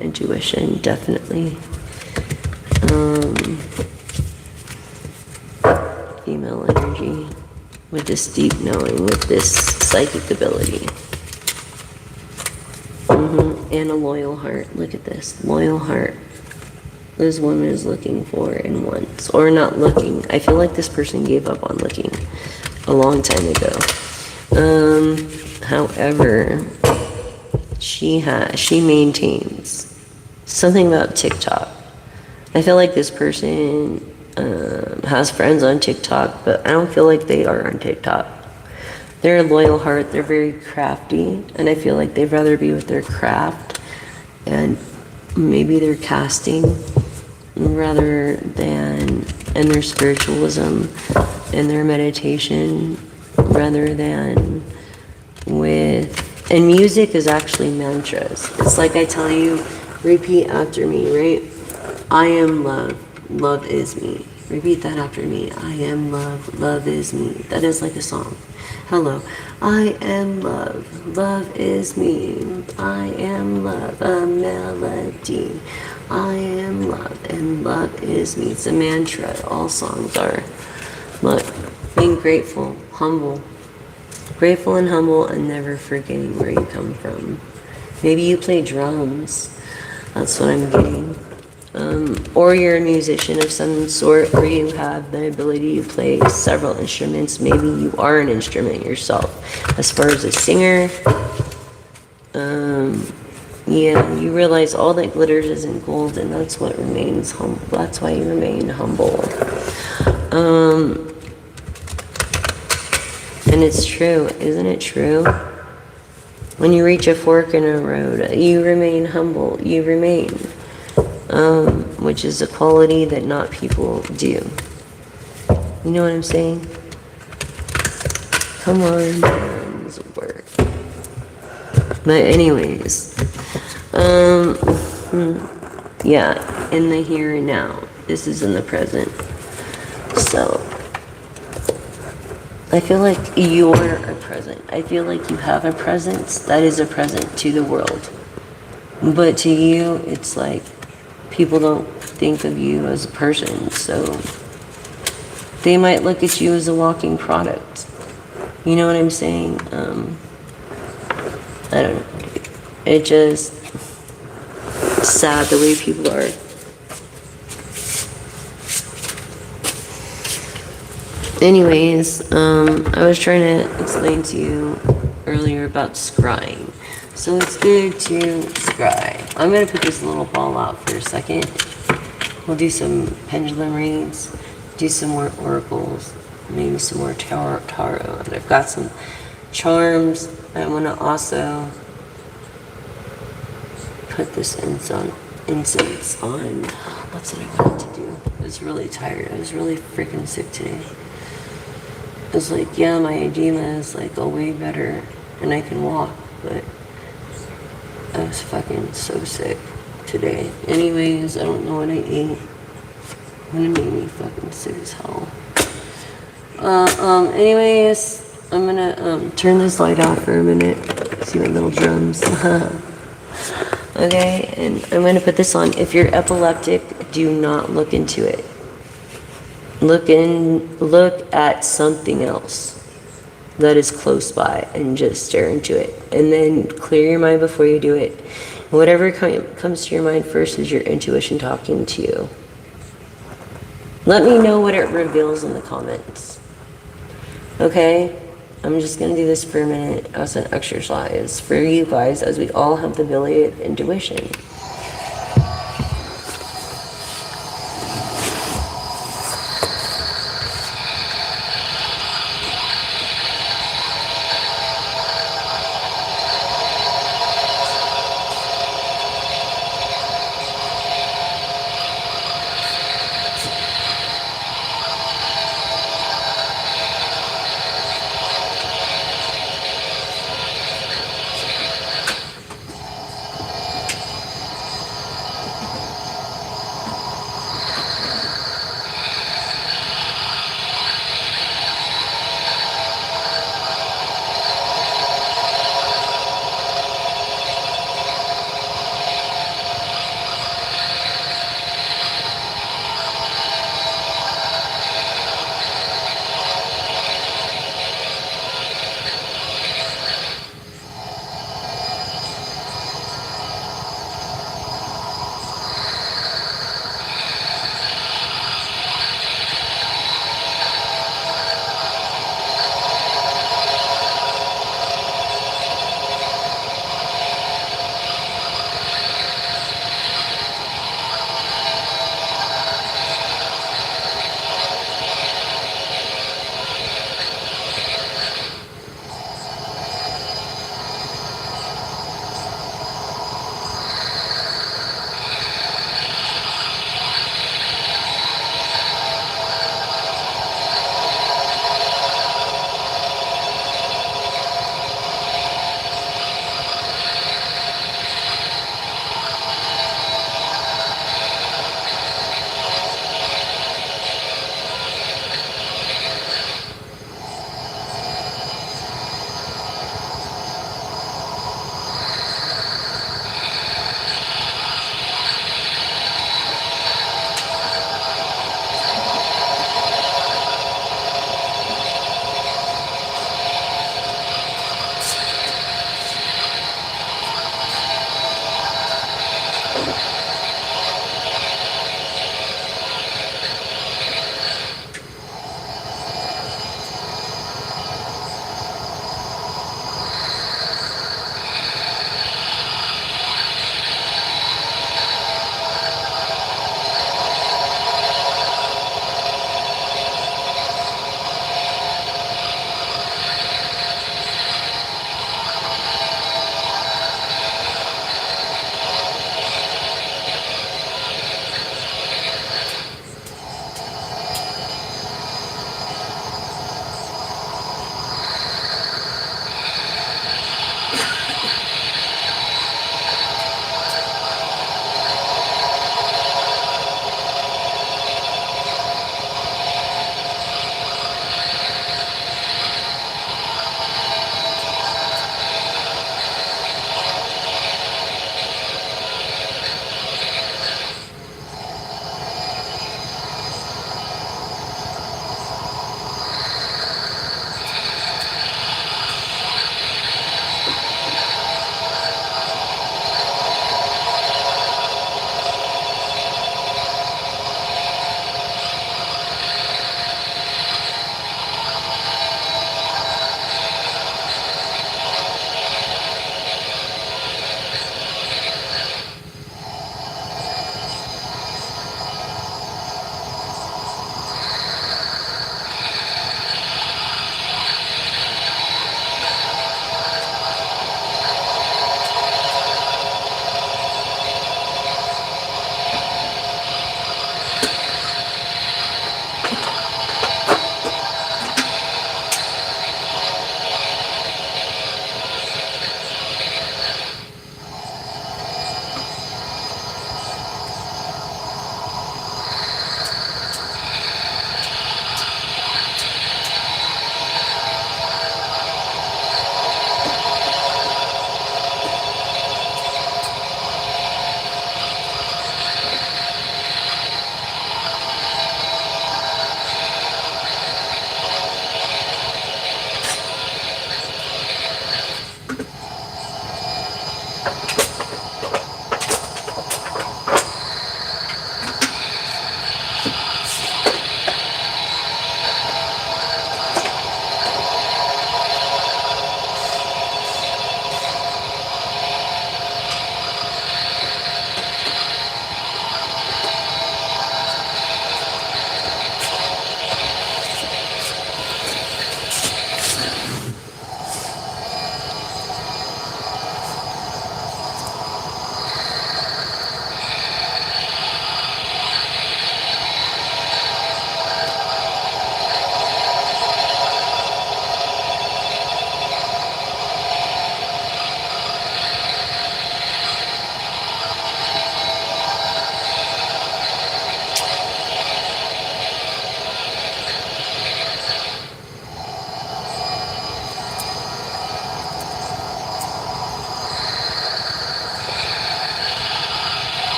intuition, definitely. Female energy with this deep knowing, with this psychic ability. And a loyal heart. Look at this. Loyal heart. This woman is looking for and wants, or not looking. I feel like this person gave up on looking a long time ago. However, she maintains something about TikTok. I feel like this person has friends on TikTok, but I don't feel like they are on TikTok. They're a loyal heart. They're very crafty, and I feel like they'd rather be with their craft and maybe their casting rather than in their spiritualism and their meditation rather than with. And music is actually mantras. It's like I tell you, repeat after me, right? I am love, love is me. Repeat that after me. I am love, love is me. That is like a song. Hello. I am love, love is me. I am love, a melody. I am love, and love is me. It's a mantra. All songs are. Look, being grateful, humble. Grateful and humble, and never forgetting where you come from. Maybe you play drums. That's what I'm getting. Or you're a musician of some sort, or you have the ability to play several instruments. Maybe you are an instrument yourself. As far as a singer, yeah, you realize all that glitters isn't gold, and that's what remains humble. That's why you remain humble. And it's true, isn't it true? When you reach a fork in a road, you remain humble. You remain. Which is a quality that not people do. You know what I'm saying? Come on, friends, work. But anyways, yeah, in the here and now. This is in the present. So, I feel like you're a present. I feel like you have a presence that is a present to the world. But to you, it's like people don't think of you as a person, so they might look at you as a walking product. You know what I'm saying? I don't know. It just sad the way people are. Anyways, I was trying to explain to you earlier about scrying. So it's good to scry. I'm going to put this little ball out for a second. We'll do some pendulum reads, do some more oracles, maybe some more tarot. And I've got some charms. I want to also put this incense on. What's it I wanted to do? I was really tired. I was really freaking sick today. It was like, yeah, my edema is like a way better and I can walk, but I was fucking so sick. today. Anyways, I don't know what I ate. Gonna make me fucking sick as hell. Anyways, I'm gonna turn this light off for a minute. See my little drums. Okay, and I'm gonna put this on. If you're epileptic, do not look into it. Look at something else that is close by and just stare into it. And then clear your mind before you do it. Whatever comes to your mind first is your intuition talking to you. Let me know what it reveals in the comments. Okay? I'm just going to do this for a minute as an exercise for you guys, as we all have the ability of intuition.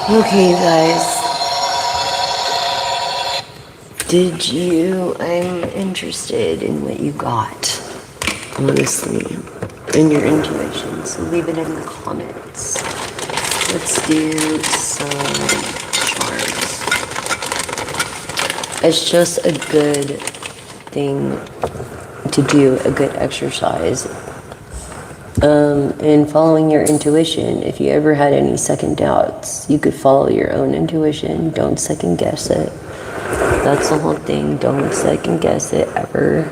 Okay, guys. I'm interested in what you got, honestly, in your intuition, so leave it in the comments. Let's do some charms. It's just a good thing to do, a good exercise. And following your intuition, if you ever had any second doubts, you could follow your own intuition. Don't second guess it. That's the whole thing. Don't second guess it ever.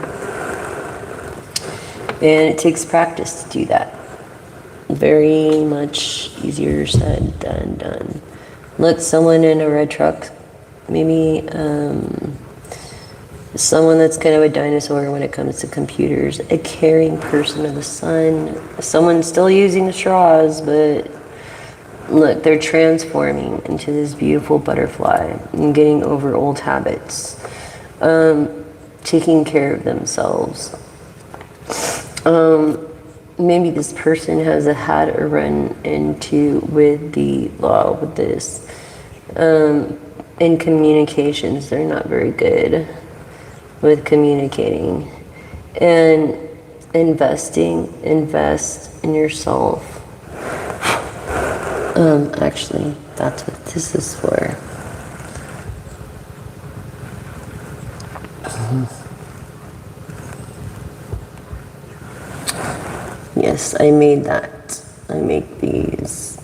And it takes practice to do that. Very much easier said than done. Look, someone in a red truck, maybe someone that's kind of a dinosaur when it comes to computers, a caring person of the sun, someone still using the straws, but look, they're transforming into this beautiful butterfly and getting over old habits, taking care of themselves. Maybe this person has had a run into with the law with this. In communications, they're not very good with communicating. And invest in yourself. Actually, that's what this is for. Yes, I made that. I make these.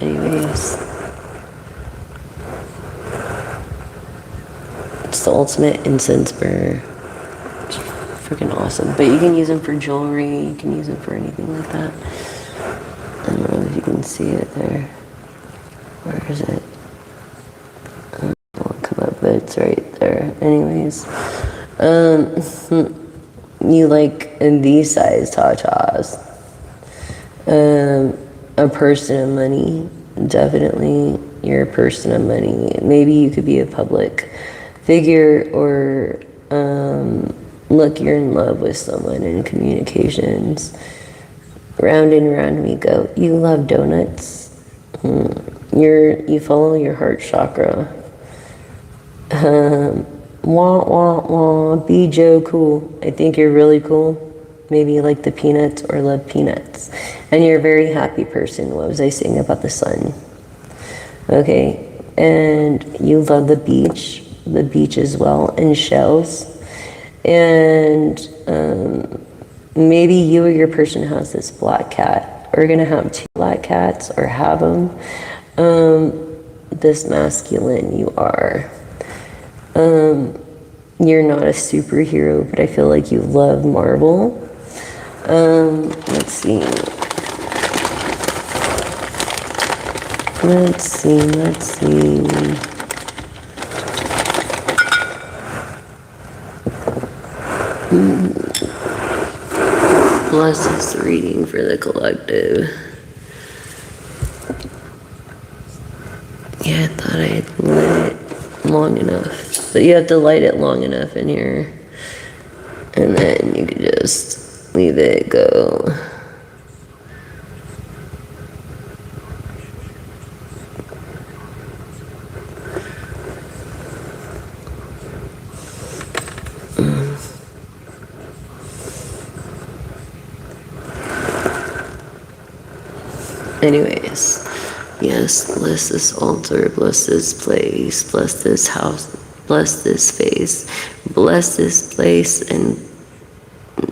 Anyways. It's the ultimate incense burner. It's freaking awesome. But you can use them for jewelry. You can use them for anything like that. I don't know if you can see it there. Where is it? It won't come up, but it's right there. Anyways. You like these size tatas. A person of money. Definitely you're a person of money. Maybe you could be a public figure, or look, you're in love with someone in communications. Round and round we go. You love donuts. You follow your heart chakra. Wah, wah, wah, be Joe cool. I think you're really cool. Maybe you like the peanuts or love peanuts. And you're a very happy person. What was I saying about the sun? Okay, and you love the beach as well, and shells. And maybe you or your person has this black cat, or gonna have 2 black cats, or have them. This masculine you are. You're not a superhero, but I feel like you love Marvel. Let's see. Bless this reading for the collective. Yeah, I thought I had lit it long enough. But you have to light it long enough in here. And then you can just leave it go. Anyways, yes, bless this altar, bless this place, bless this house, bless this face, bless this place, and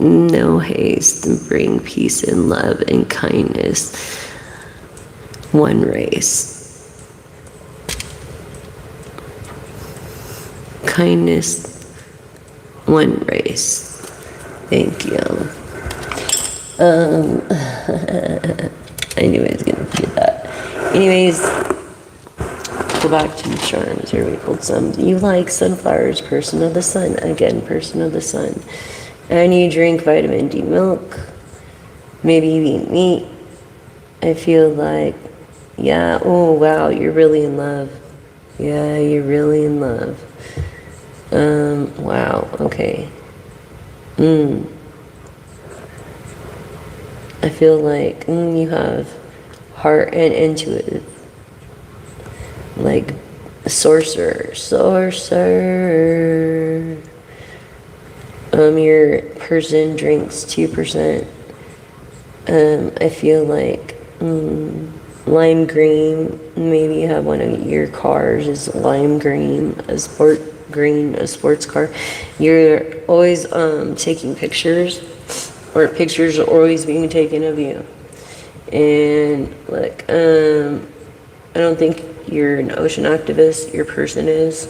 no haste, and bring peace and love and kindness. One race. Kindness, one race. Thank you. I knew I was gonna do that. Anyways, go back to the charms. Here we pulled some. You like sunflowers, person of the sun. Again, person of the sun. And you drink vitamin D milk. Maybe you eat meat. I feel like, yeah, oh wow, you're really in love. Yeah, you're really in love. Wow, okay. I feel like you have heart and intuitive. Like sorcerer. Your person drinks 2%. I feel like lime green. Maybe you have one of your cars is lime green, a sports car. You're always taking pictures, or pictures are always being taken of you. And like I don't think you're an ocean activist. Your person is,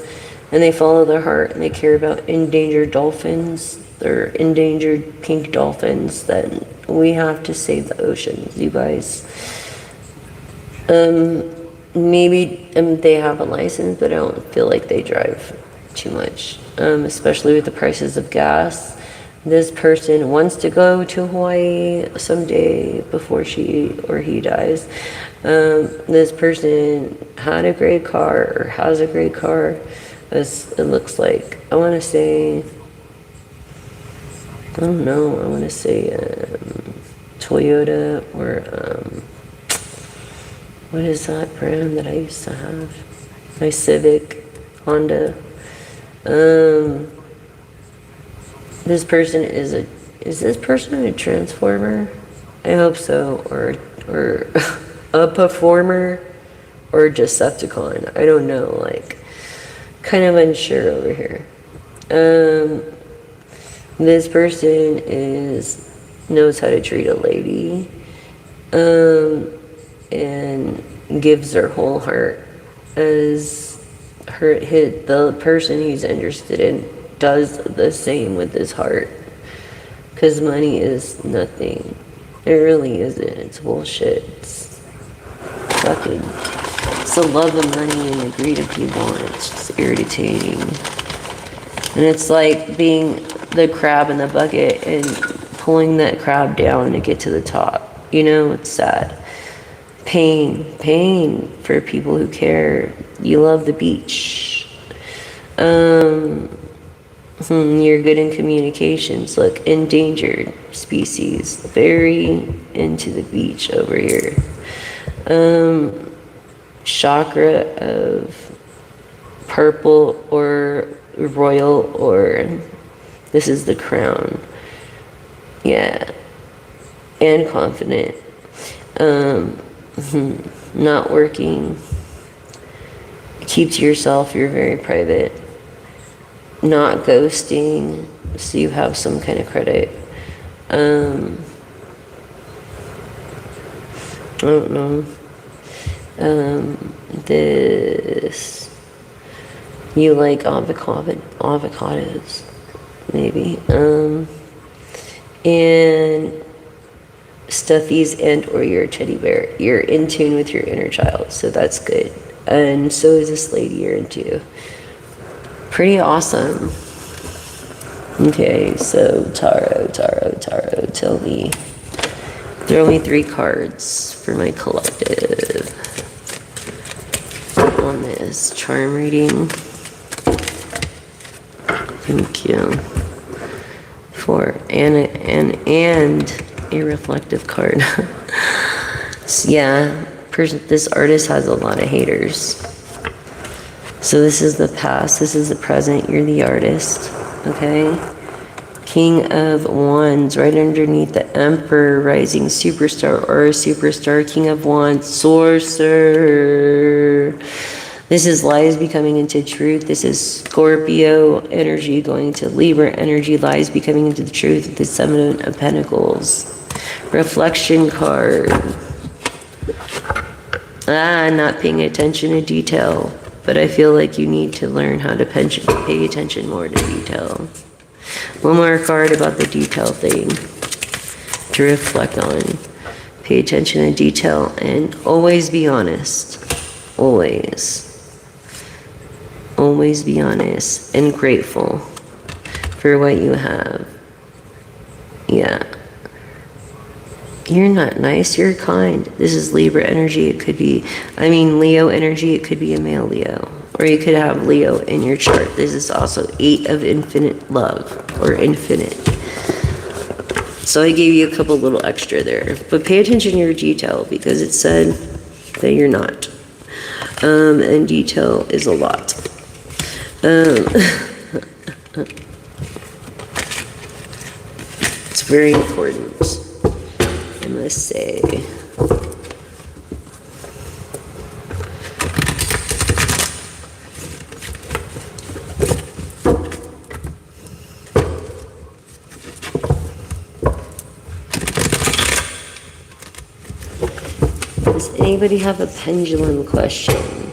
and they follow their heart and they care about endangered dolphins. They're endangered pink dolphins that we have to save the oceans, you guys. Maybe they have a license, but I don't feel like they drive too much, especially with the prices of gas. This person wants to go to Hawaii someday before she or he dies. This person had a great car or has a great car. It looks like, I want to say, I don't know, I want to say Toyota or what is that brand that I used to have? My Civic, Honda. This person is this person a transformer? I hope so, or a performer, or Decepticon. I don't know, like, kind of unsure over here. This person knows how to treat a lady, and gives their whole heart. As the person he's interested in does the same with his heart, because money is nothing. It really isn't. It's bullshit. It's the love of money and the greed of people, and it's just irritating. And it's like being the crab in the bucket and pulling that crab down to get to the top. You know, it's sad. Pain for people who care. You love the beach. You're good in communications. Look, endangered species. Very into the beach over here. Chakra of purple or royal, or this is the crown. Yeah. And confident. Not working. Keep to yourself. You're very private. Not ghosting, so you have some kind of credit. I don't know. This, you like avocados, maybe. And stuffies and or you're a teddy bear. You're in tune with your inner child, so that's good. And so is this lady you're into. Pretty awesome. Okay, so Tarot, tell me. Throw me 3 cards for my collective on this charm reading. Thank you. And a reflective card. So yeah, this artist has a lot of haters. So this is the past, this is the present, you're the artist, okay? King of Wands, right underneath the Emperor, rising superstar or a superstar, King of Wands, Sorcerer. This is lies becoming into truth. This is Scorpio energy going to Libra energy, lies becoming into the truth, the 7 of Pentacles. Reflection card. Not paying attention to detail. But I feel like you need to learn how to pay attention more to detail. One more card about the detail thing to reflect on. Pay attention to detail and always be honest. Always. Always be honest and grateful for what you have. Yeah. You're not nice, you're kind. This is Libra energy. It could be, Leo energy. It could be a male Leo. Or you could have Leo in your chart. This is also 8 of infinite love, or infinite. So I gave you a couple little extra there. But pay attention to your detail, because it said that you're not. And detail is a lot. It's very important, I must say. Does anybody have a pendulum question?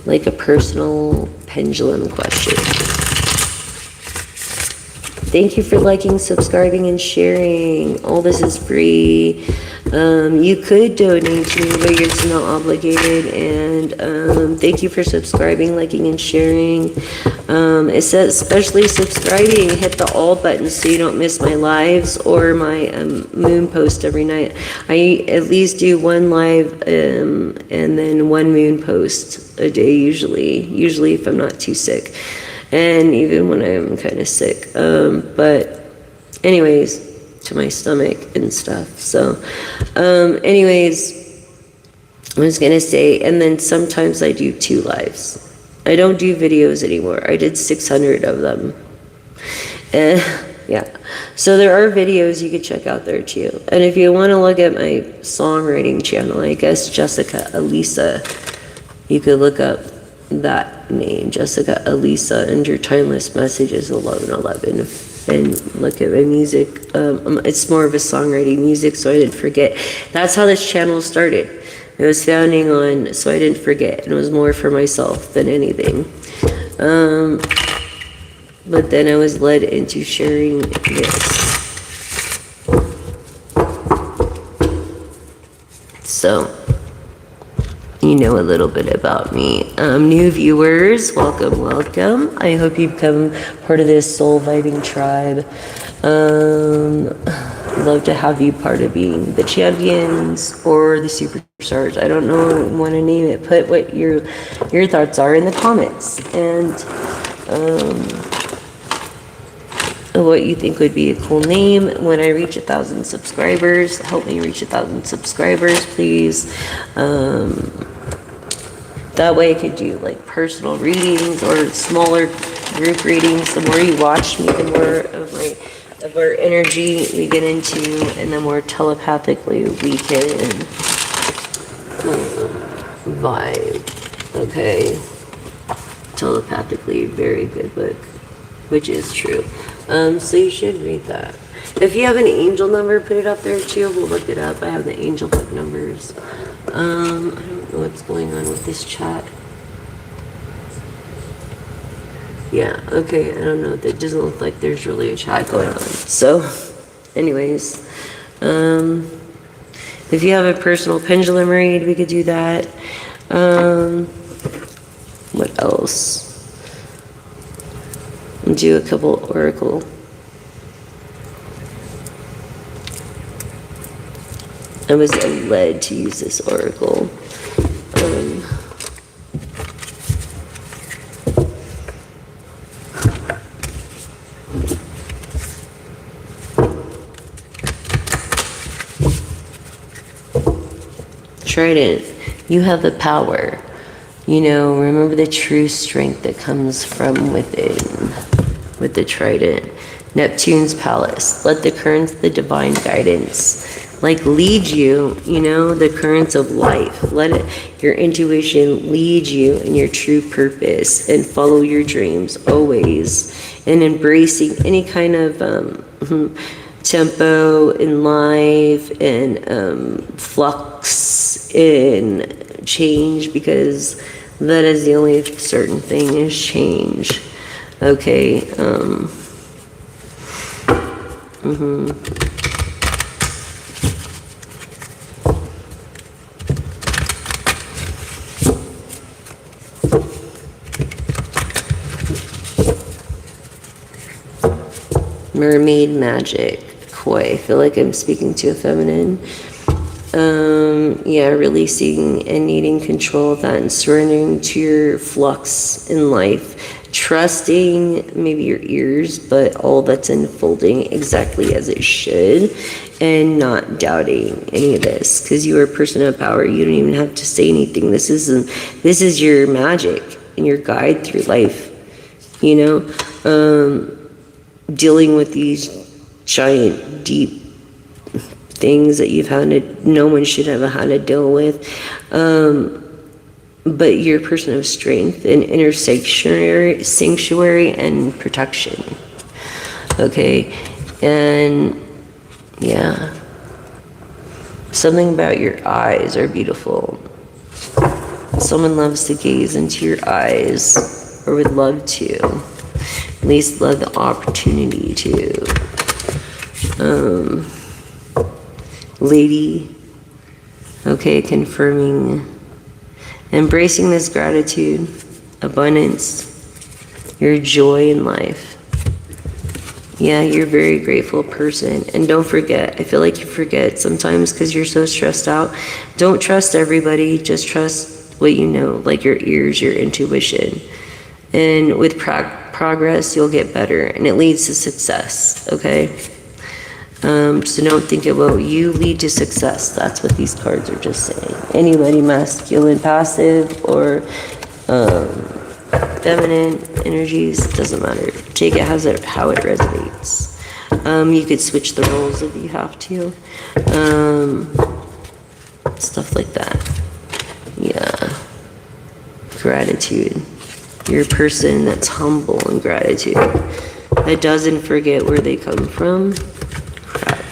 Like a personal pendulum question? Thank you for liking, subscribing, and sharing. All this is free. You could donate to me, but it's not obligated. And thank you for subscribing, liking, and sharing. It says especially subscribing. Hit the all button so you don't miss my lives or my moon post every night. I at least do one live and then one moon post a day usually if I'm not too sick. And even when I'm kind of sick. But anyways, to my stomach and stuff. So anyways, I was going to say, and then sometimes I do 2 lives. I don't do videos anymore. I did 600 of them. Yeah. So there are videos you could check out there too. And if you want to look at my songwriting channel, I guess Jessica Elisa, you could look up that name, Jessica Elisa, and your timeless message is 1111, and look at my music. It's more of a songwriting music, so I didn't forget. That's how this channel started. It was founding on So I Didn't Forget, and it was more for myself than anything. But then I was led into sharing this. So you know a little bit about me. New viewers, welcome. I hope you become part of this soul vibing tribe. Love to have you part of being the champions or the superstars. I don't know want to name it. Put what your thoughts are in the comments, and what you think would be a cool name when I reach 1,000 subscribers. Help me reach 1,000 subscribers, please. That way I could do like personal readings or smaller group readings. The more you watch me, the more of our energy we get into, and the more telepathically we can vibe. Okay. Telepathically, very good book, which is true. So you should read that. If you have an angel number, put it up there too. We'll look it up. I have the angel book numbers. I don't know what's going on with this chat. Yeah, okay, I don't know. That doesn't look like there's really a chat going on. So, anyways, if you have a personal pendulum read, we could do that. What else? Do a couple oracle. I was led to use this oracle. Trident, you have the power. You know, remember the true strength that comes from within with the trident. Neptune's palace. Let the currents, the divine guidance, like lead you, you know, the currents of life. Let it, your intuition lead you in your true purpose, and follow your dreams always, and embracing any kind of tempo in life and flux in change, because that is the only certain thing is change. Okay. Mermaid magic, koi. I feel like I'm speaking to a feminine. Yeah, releasing and needing control of that and surrendering to your flux in life. trusting maybe your ears, but all that's unfolding exactly as it should, and not doubting any of this, because you are a person of power. You don't even have to say anything. This is your magic and your guide through life, you know. Dealing with these giant, deep things that no one should have had to deal with. But you're a person of strength and inner sanctuary and protection. Okay? And yeah. Something about your eyes are beautiful. Someone loves to gaze into your eyes, or would love to. At least love the opportunity to. Lady, okay, confirming, embracing this gratitude, abundance, your joy in life. Yeah, you're a very grateful person. And don't forget, I feel like you forget sometimes because you're so stressed out. Don't trust everybody, just trust what you know, like your ears, your intuition. And with progress, you'll get better, and it leads to success, okay? So don't think about you lead to success. That's what these cards are just saying. Anybody masculine, passive, or feminine energies, doesn't matter. Take it how it resonates. You could switch the roles if you have to. Stuff like that. Yeah. Gratitude. You're a person that's humble in gratitude. That doesn't forget where they come from. Crap.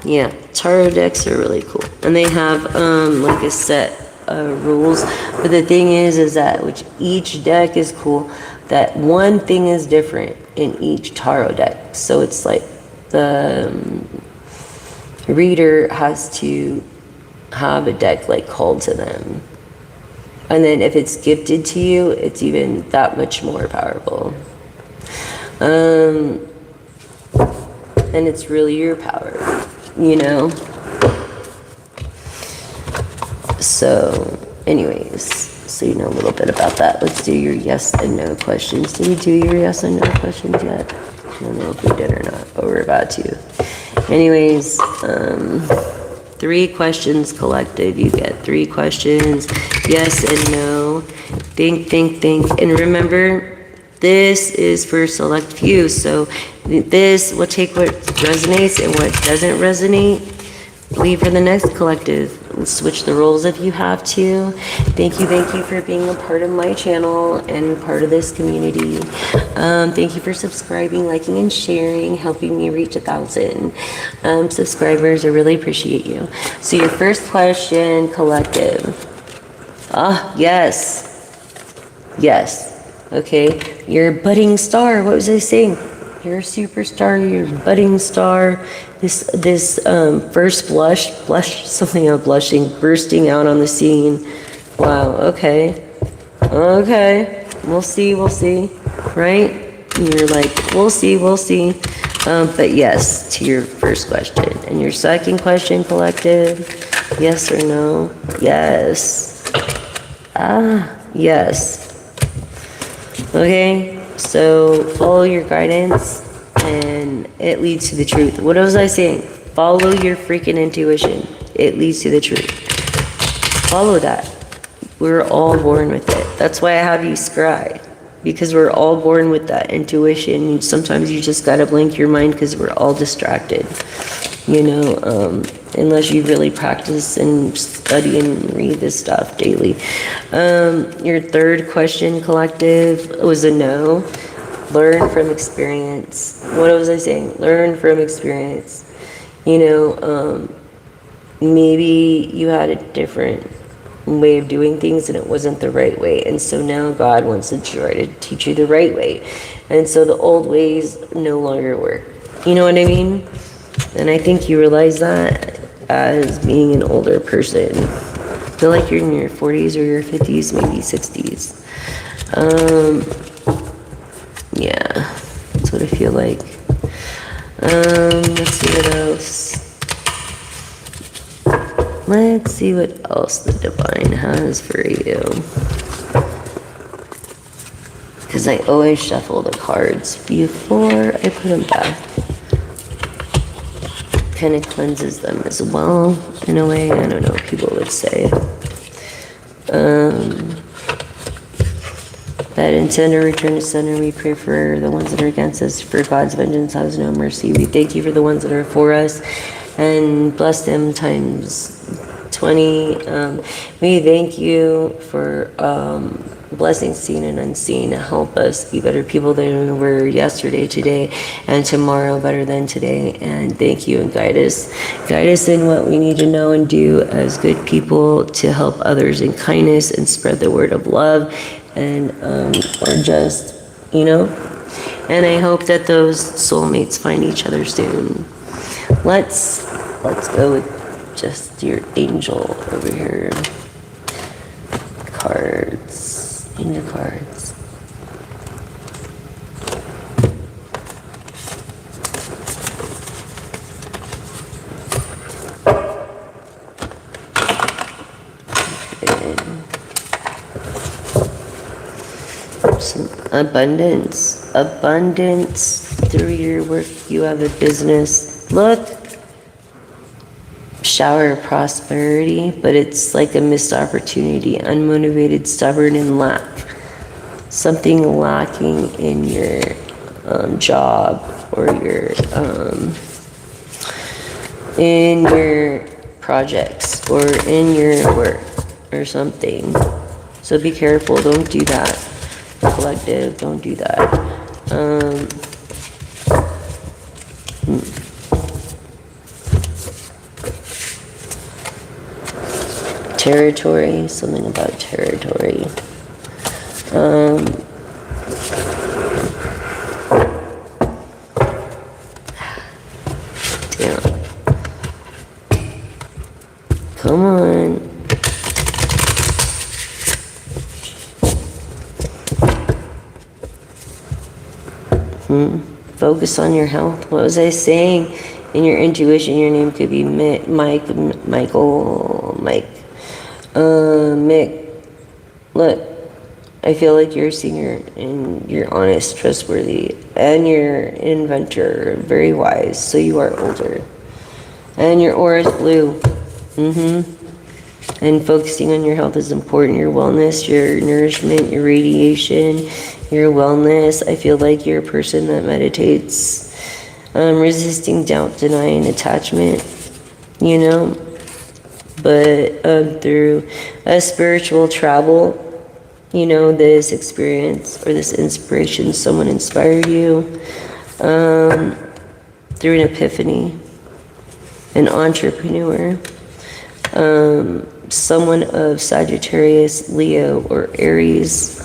Yeah, tarot decks are really cool. And they have like a set rules, but the thing is that which each deck is cool, that one thing is different in each tarot deck. So it's like the reader has to have a deck like called to them, and then if it's gifted to you, it's even that much more powerful. And it's really your power, you know. So, anyways, so you know a little bit about that. Let's do your yes and no questions. Did we do your yes and no questions yet? I don't know if we did or not, but we're about to. Anyways, 3 questions collected. You get 3 questions, yes and no. Think. And remember, this is for select few. So this will take what resonates and what doesn't resonate. Leave for the next collective. Switch the roles if you have to. Thank you for being a part of my channel and part of this community. Thank you for subscribing, liking, and sharing, helping me reach 1,000 subscribers. I really appreciate you. So your first question, collective. Yes. Okay, you're a budding star. What was I saying? You're a superstar. You're a budding star. This first blush, something of blushing, bursting out on the scene. Wow. Okay. We'll see. Right? You're like, we'll see. But yes to your first question. And your second question, collective. Yes or no? Yes. Yes. Okay. So follow your guidance, and it leads to the truth. What was I saying? Follow your freaking intuition. It leads to the truth. Follow that. We're all born with it. That's why I have you scry, because we're all born with that intuition. Sometimes you just gotta blink your mind because we're all distracted. You know, unless you really practice and study and read this stuff daily. Your third question, collective, was a no. Learn from experience. What was I saying? Learn from experience. You know, maybe you had a different way of doing things and it wasn't the right way. And so now God wants to try to teach you the right way. And so the old ways no longer work. You know what I mean? And I think you realize that as being an older person. I feel like you're in your 40s or your 50s, maybe 60s. Yeah, that's what I feel like. Let's see what else. Let's see what else the divine has for you. Because I always shuffle the cards before I put them back. Kind of cleanses them as well, in a way. I don't know what people would say. That intend to return to sender, we pray for the ones that are against us, for God's vengeance has no mercy. We thank you for the ones that are for us, and bless them times 20. We thank you for blessings seen and unseen. Help us be better people than we were yesterday, today, and tomorrow better than today. And thank you, and guide us. Guide us in what we need to know and do as good people to help others in kindness and spread the word of love. And or just, you know, and I hope that those soulmates find each other soon. Let's go with just your angel over here. Cards, angel cards. Some abundance through your work. You have a business. Look, shower of prosperity, but it's like a missed opportunity. Unmotivated, stubborn, and lack. Something lacking in your job or in your projects or in your work or something. So be careful. Don't do that. Collective, don't do that. Territory, something about territory. Damn. Come on. Focus on your health. What was I saying? In your intuition, your name could be Mike, Michael, Mike. Mick. Look, I feel like you're a singer and you're honest, trustworthy, and you're an inventor, very wise. So you are older, and your aura is blue. And focusing on your health is important. Your wellness, your nourishment, your radiation, your wellness. I feel like you're a person that meditates, resisting doubt, denying attachment, you know. But through a spiritual travel, you know, this experience or this inspiration, someone inspired you through an epiphany, an entrepreneur, someone of Sagittarius, Leo, or Aries.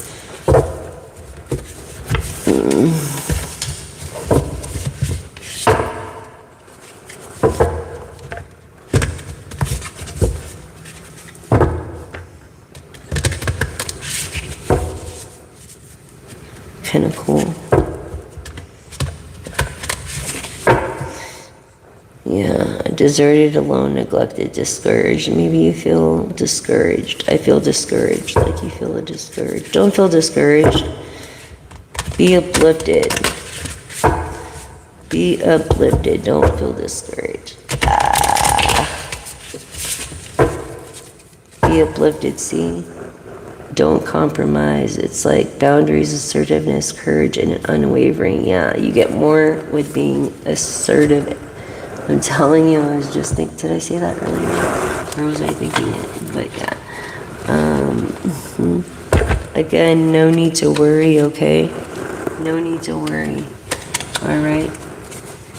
Kind of cool. Yeah, deserted, alone, neglected, discouraged. Maybe you feel discouraged. I feel discouraged, like you feel discouraged. Don't feel discouraged. Be uplifted. Be uplifted. Don't feel discouraged. Be uplifted, see? Don't compromise. It's like boundaries, assertiveness, courage, and unwavering. Yeah, you get more with being assertive. I'm telling you, I was just thinking, did I say that earlier? Or was I thinking it? But yeah. Again, no need to worry, okay? No need to worry. All right?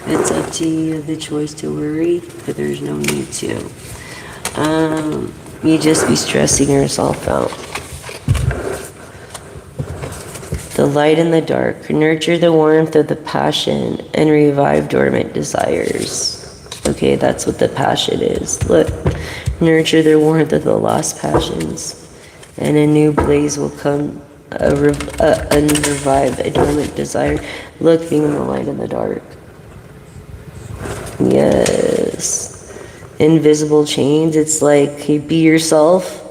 It's up to you. You have the choice to worry, but there's no need to. You just be stressing yourself out. The light and the dark. Nurture the warmth of the passion and revive dormant desires. Okay, that's what the passion is. Look, nurture the warmth of the lost passions, and a new blaze will come unrevived, a dormant desire. Look, being in the light in the dark. Yes. Invisible chains. It's like, you be yourself.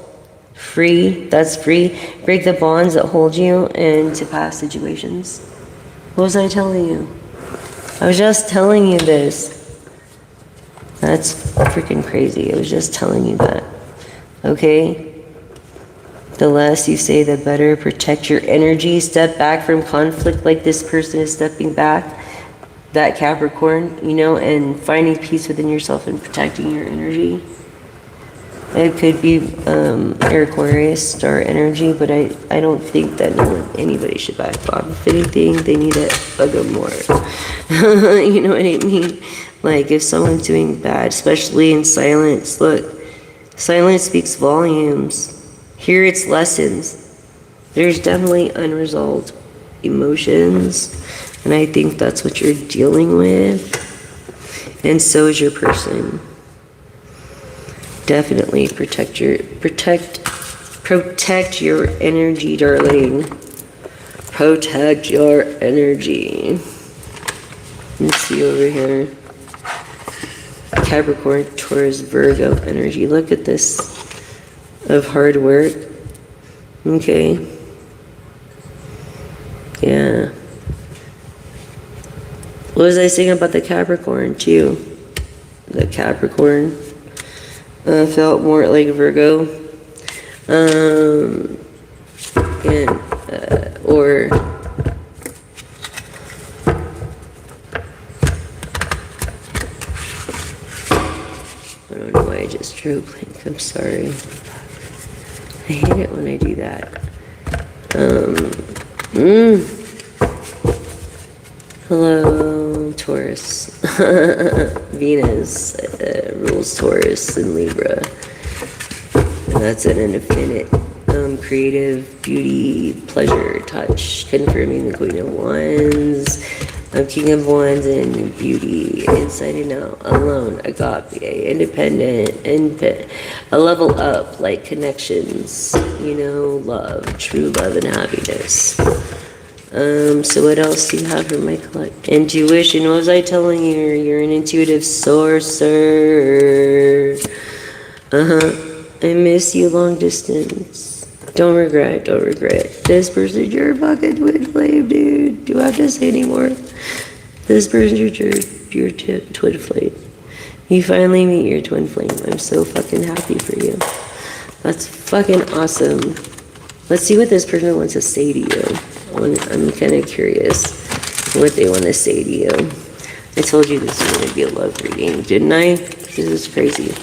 Free. That's free. Break the bonds that hold you into past situations. What was I telling you? I was just telling you this. That's freaking crazy. I was just telling you that. Okay? The less you say, the better. Protect your energy. Step back from conflict like this person is stepping back. That Capricorn, you know, and finding peace within yourself and protecting your energy. It could be Aquarius star energy, but I don't think that anybody should back off. If anything, they need to bug them more. You know what I mean? Like, if someone's doing bad, especially in silence, look, silence speaks volumes. Here it's lessons. There's definitely unresolved emotions, and I think that's what you're dealing with. And so is your person. Definitely protect your energy, darling. Protect your energy. Let's see over here. Capricorn, Taurus, Virgo energy. Look at this. Of hard work. Okay. Yeah. What was I saying about the Capricorn too? The Capricorn felt more like Virgo. Or I don't know why I just drew a blank. I'm sorry. I hate it when I do that. Hello, Taurus. Venus rules Taurus and Libra. And that's an infinite, creative, beauty, pleasure, touch, confirming the Queen of Wands, King of Wands, and beauty, inside and out, alone, agape, independent, a level up, like connections, you know, love, true love and happiness. So what else do you have for my collect? Intuition. What was I telling you? You're an intuitive sorcerer. I miss you long distance. Don't regret. This person's your fucking twin flame, dude. Do I have to say anymore? This person's your twin flame. You finally meet your twin flame. I'm so fucking happy for you. That's fucking awesome. Let's see what this person wants to say to you. I'm kind of curious what they want to say to you. I told you this was going to be a love reading, didn't I? This is crazy.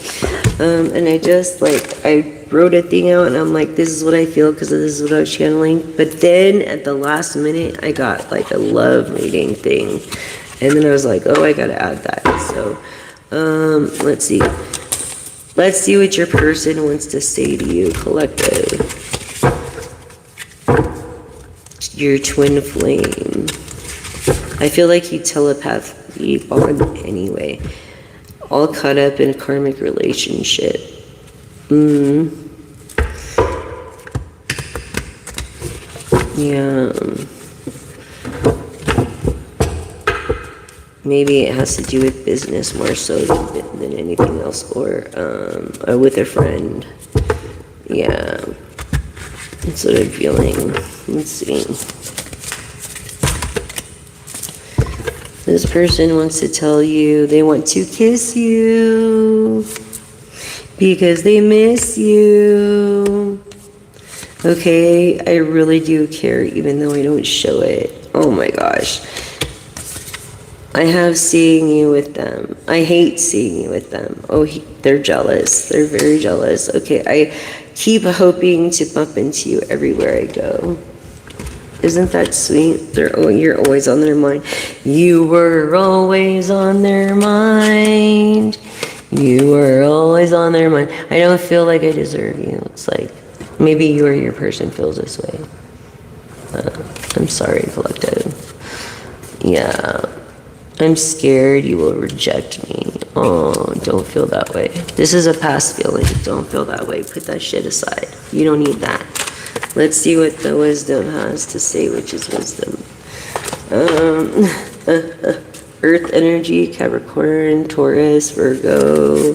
And I just, I wrote a thing out, and I'm like, this is what I feel because this is what I was channeling. But then at the last minute, I got, a love reading thing. And then I was like, oh, I got to add that. So, let's see. Let's see what your person wants to say to you, collective. Your twin flame. I feel like you telepathically bond anyway. All caught up in karmic relationship. Yeah. Maybe it has to do with business more so than anything else, or with a friend. Yeah. That's what I'm feeling. Let's see. This person wants to tell you they want to kiss you because they miss you. Okay, I really do care even though I don't show it. Oh my gosh. I have seeing you with them. I hate seeing you with them. Oh, they're jealous. They're very jealous. Okay, I keep hoping to bump into you everywhere I go. Isn't that sweet? You're always on their mind. You were always on their mind. You were always on their mind. I don't feel like I deserve you. It's like maybe you or your person feels this way. I'm sorry, collective. Yeah. I'm scared you will reject me. Oh, don't feel that way. This is a past feeling. Don't feel that way. Put that shit aside. You don't need that. Let's see what the wisdom has to say, which is wisdom. Earth energy, Capricorn, Taurus, Virgo.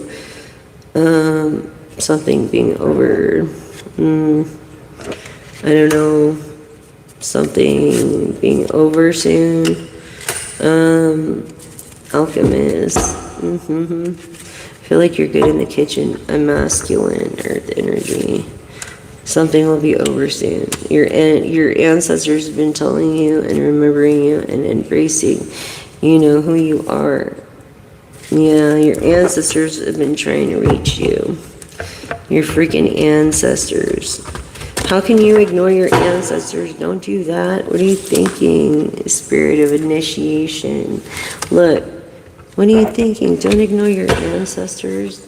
Something being over. I don't know. Something being over soon. Alchemist. I feel like you're good in the kitchen. A masculine, earth energy. Something will be over soon. Your ancestors have been telling you and remembering you and embracing. You know who you are. Yeah, your ancestors have been trying to reach you. Your freaking ancestors. How can you ignore your ancestors? Don't do that. What are you thinking? Spirit of initiation. Look, what are you thinking? Don't ignore your ancestors.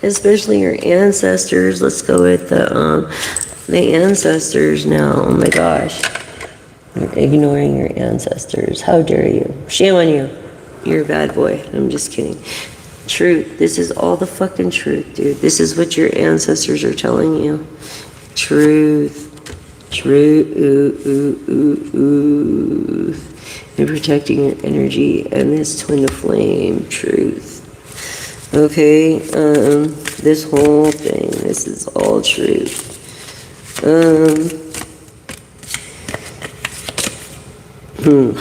Especially your ancestors. Let's go with the ancestors now. Oh my gosh. You're ignoring your ancestors. How dare you? Shame on you. You're a bad boy. I'm just kidding. Truth. This is all the fucking truth, dude. This is what your ancestors are telling you. Truth. Truth. And protecting your energy and this twin flame. Truth. Okay? This whole thing. This is all truth.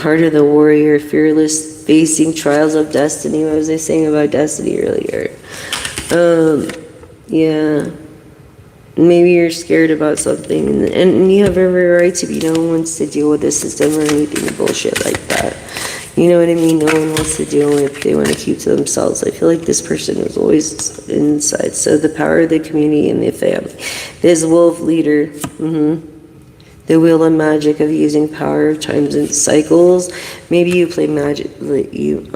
Heart of the warrior, fearless, facing trials of destiny. What was I saying about destiny earlier? Yeah. Maybe you're scared about something, and you have every right to be. No one wants to deal with the system or anything bullshit like that. You know what I mean? No one wants to deal with. They want to keep to themselves. I feel like this person is always inside. So the power of the community and the family. This wolf leader. The wheel of magic of using power of times and cycles. Maybe you play magic. Maybe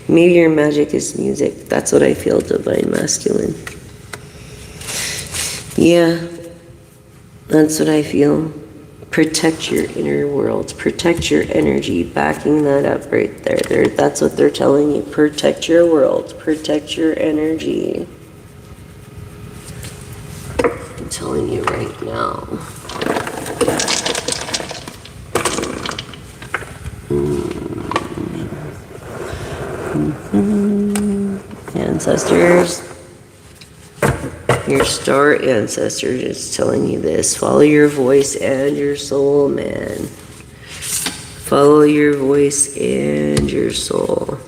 your magic is music. That's what I feel, divine masculine. Yeah, that's what I feel. Protect your inner world. Protect your energy. Backing that up right there. That's what they're telling you. Protect your world. Protect your energy. I'm telling you right now. Ancestors, your star ancestors is telling you this. Follow your voice and your soul, man. Follow your voice and your soul.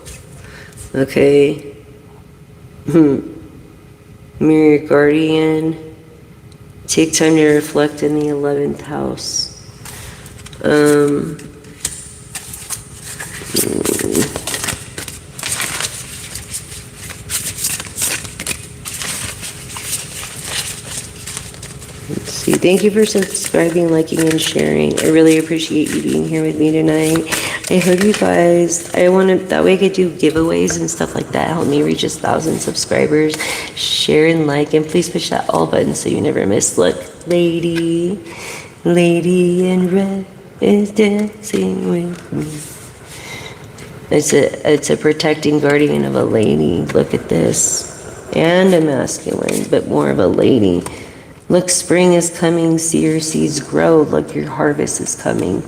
Okay? Mirror guardian. Take time to reflect in the 11th house. Let's see. Thank you for subscribing, liking, and sharing. I really appreciate you being here with me tonight. I hope you guys, that way I could do giveaways and stuff like that. Help me reach 1,000 subscribers. Share and like, and please push that all button so you never miss. Look, lady in red is dancing with me. It's a protecting guardian of a lady. Look at this. And a masculine, but more of a lady. Look, spring is coming. See your seeds grow. Look, your harvest is coming.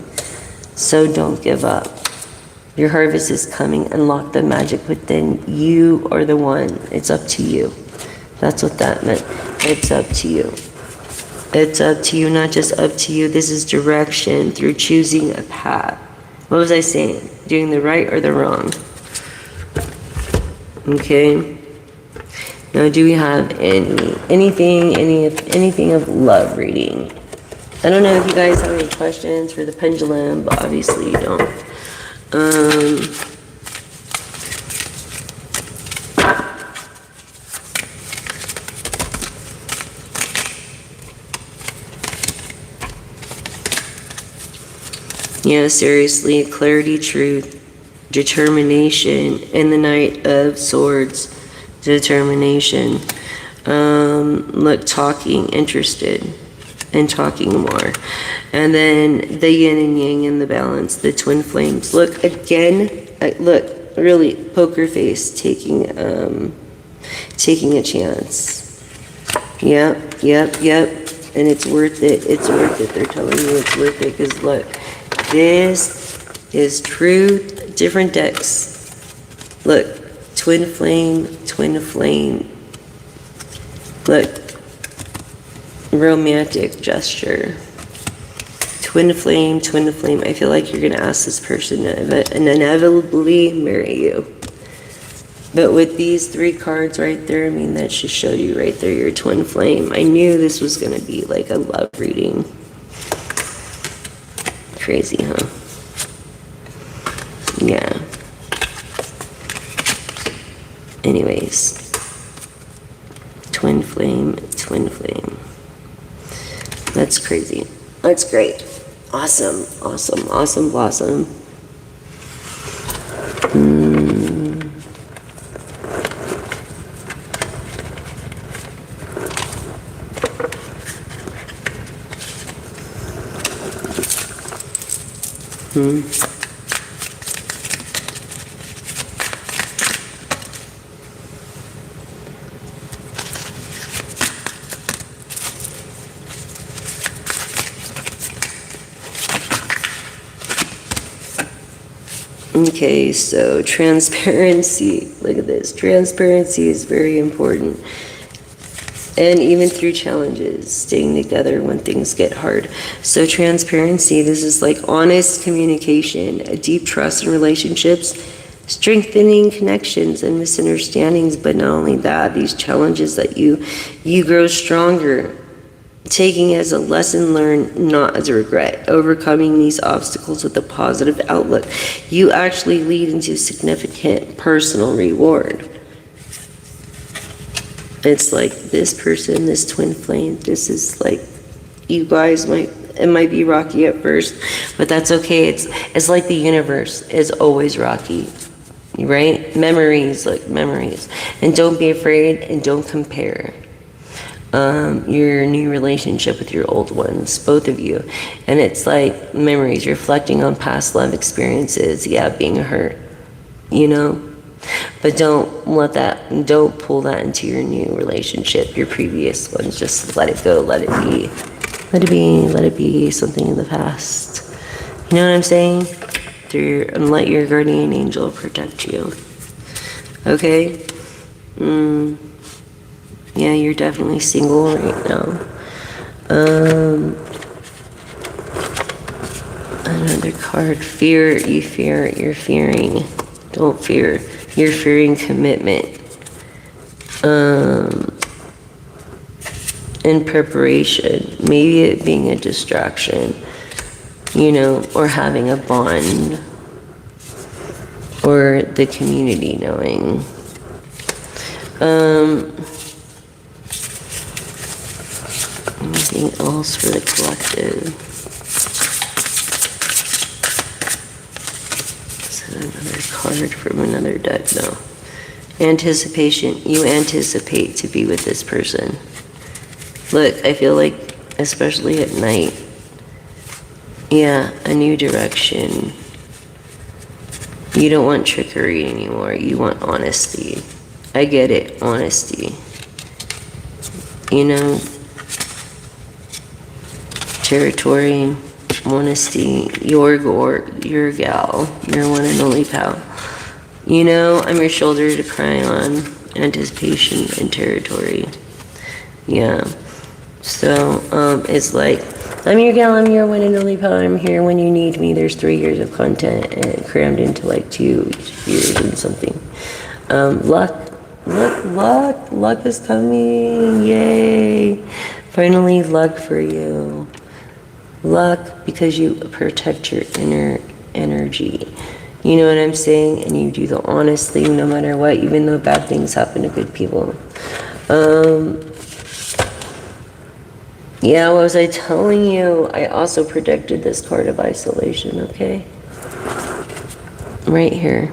So don't give up. Your harvest is coming. Unlock the magic within. You are the one. It's up to you. That's what that meant. It's up to you. It's up to you, not just up to you. This is direction through choosing a path. What was I saying? Doing the right or the wrong? Okay. Now, do we have anything of love reading? I don't know if you guys have any questions for the pendulum, but obviously you don't. Yeah, seriously, clarity, truth, determination, and the Knight of Swords, determination. Look, talking, interested, and talking more. And then the yin and yang and the balance, the twin flames. Look, again, look, really, poker face, taking a chance. Yep, yep, yep. And it's worth it. It's worth it. They're telling you it's worth it. Because look, this is truth. Different decks. Look, twin flame, twin flame. Look, romantic gesture. Twin flame, twin flame. I feel like you're going to ask this person to inevitably marry you. But with these 3 cards right there, I mean, that should show you right there your twin flame. I knew this was going to be like a love reading. Crazy, huh? Yeah. Anyways. Twin flame, twin flame. That's crazy. That's great. Awesome, awesome, awesome, blossom. Okay, so transparency. Look at this. Transparency is very important. And even through challenges, staying together when things get hard. So transparency, this is like honest communication, a deep trust in relationships, strengthening connections and misunderstandings. But not only that, these challenges that you grow stronger, taking as a lesson learned, not as a regret. Overcoming these obstacles with a positive outlook. You actually lead into significant personal reward. It's like this person, this twin flame, this is like, you guys it might be rocky at first, but that's okay. It's like the universe is always rocky, right? Memories, like memories. And don't be afraid and don't compare your new relationship with your old ones, both of you. And it's like memories, reflecting on past love experiences, yeah, being hurt, you know? But don't pull that into your new relationship, your previous ones. Just let it go, let it be. Let it be something in the past. You know what I'm saying? And let your guardian angel protect you. Okay? Yeah, you're definitely single right now. Another card, fear, you're fearing. Don't fear. You're fearing commitment. In preparation. Maybe it being a distraction, you know, or having a bond. Or the community knowing. Anything else for the collective? Another card from another deck. No. Anticipation. You anticipate to be with this person. Look, I feel like, especially at night, yeah, a new direction. You don't want trickery anymore. You want honesty. I get it. Honesty. You know? Territory. Honesty, your gal, your one and only pal. You know, I'm your shoulder to cry on. Anticipation and territory. Yeah. So, it's like, I'm your gal, I'm your one and only pal, I'm here when you need me. There's 3 years of content and crammed into like 2 years and something. Luck is coming. Yay. Finally, luck for you. Luck because you protect your inner energy. You know what I'm saying? And you do the honest thing no matter what, even though bad things happen to good people. Yeah, what was I telling you? I also predicted this card of isolation, okay? Right here.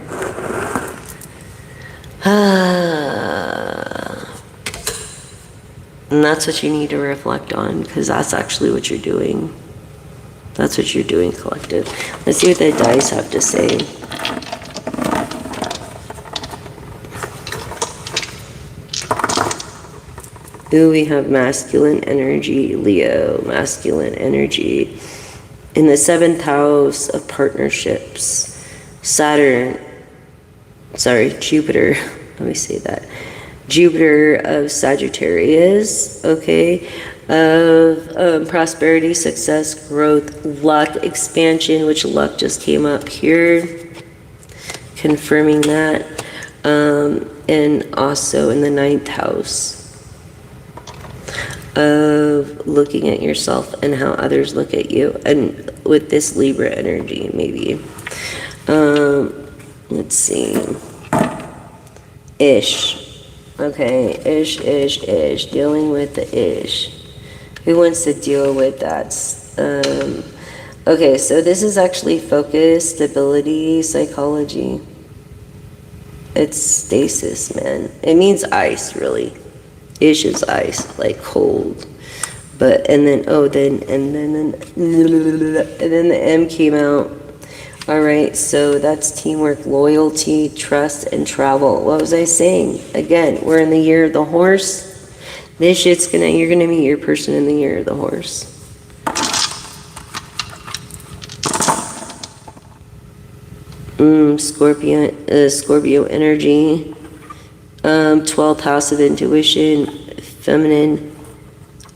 And that's what you need to reflect on, because that's actually what you're doing. That's what you're doing, collective. Let's see what the dice have to say. Ooh, we have masculine energy, Leo, masculine energy. In the 7th house of partnerships, Jupiter, let me say that. Jupiter of Sagittarius, okay, of prosperity, success, growth, luck, expansion, which luck just came up here, confirming that, and also in the 9th house of looking at yourself and how others look at you, and with this Libra energy, maybe. Let's see. Ish. Okay, ish. Dealing with the ish. Who wants to deal with that? Okay, so this is actually focus, stability, psychology. It's stasis, man. It means ice, really. Ish is ice, like cold. But, and then the M came out. All right, so that's teamwork, loyalty, trust, and travel. What was I saying? Again, we're in the year of the horse. This shit's you're gonna meet your person in the year of the horse. Scorpio energy. 12th house of intuition, feminine,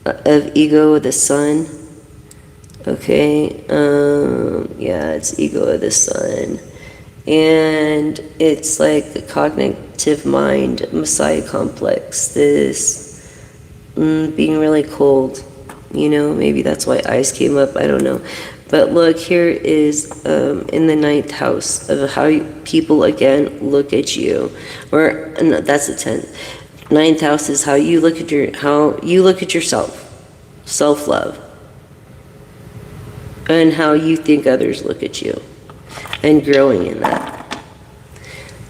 of ego, the sun. Okay, yeah, it's ego of the sun. And it's like the cognitive mind, Messiah complex, this being really cold. You know, maybe that's why ice came up, I don't know. But look, here is in the 9th house of how people, again, look at you. Or, no, that's the 10th. 9th house is how you look at yourself, self-love. And how you think others look at you, and growing in that.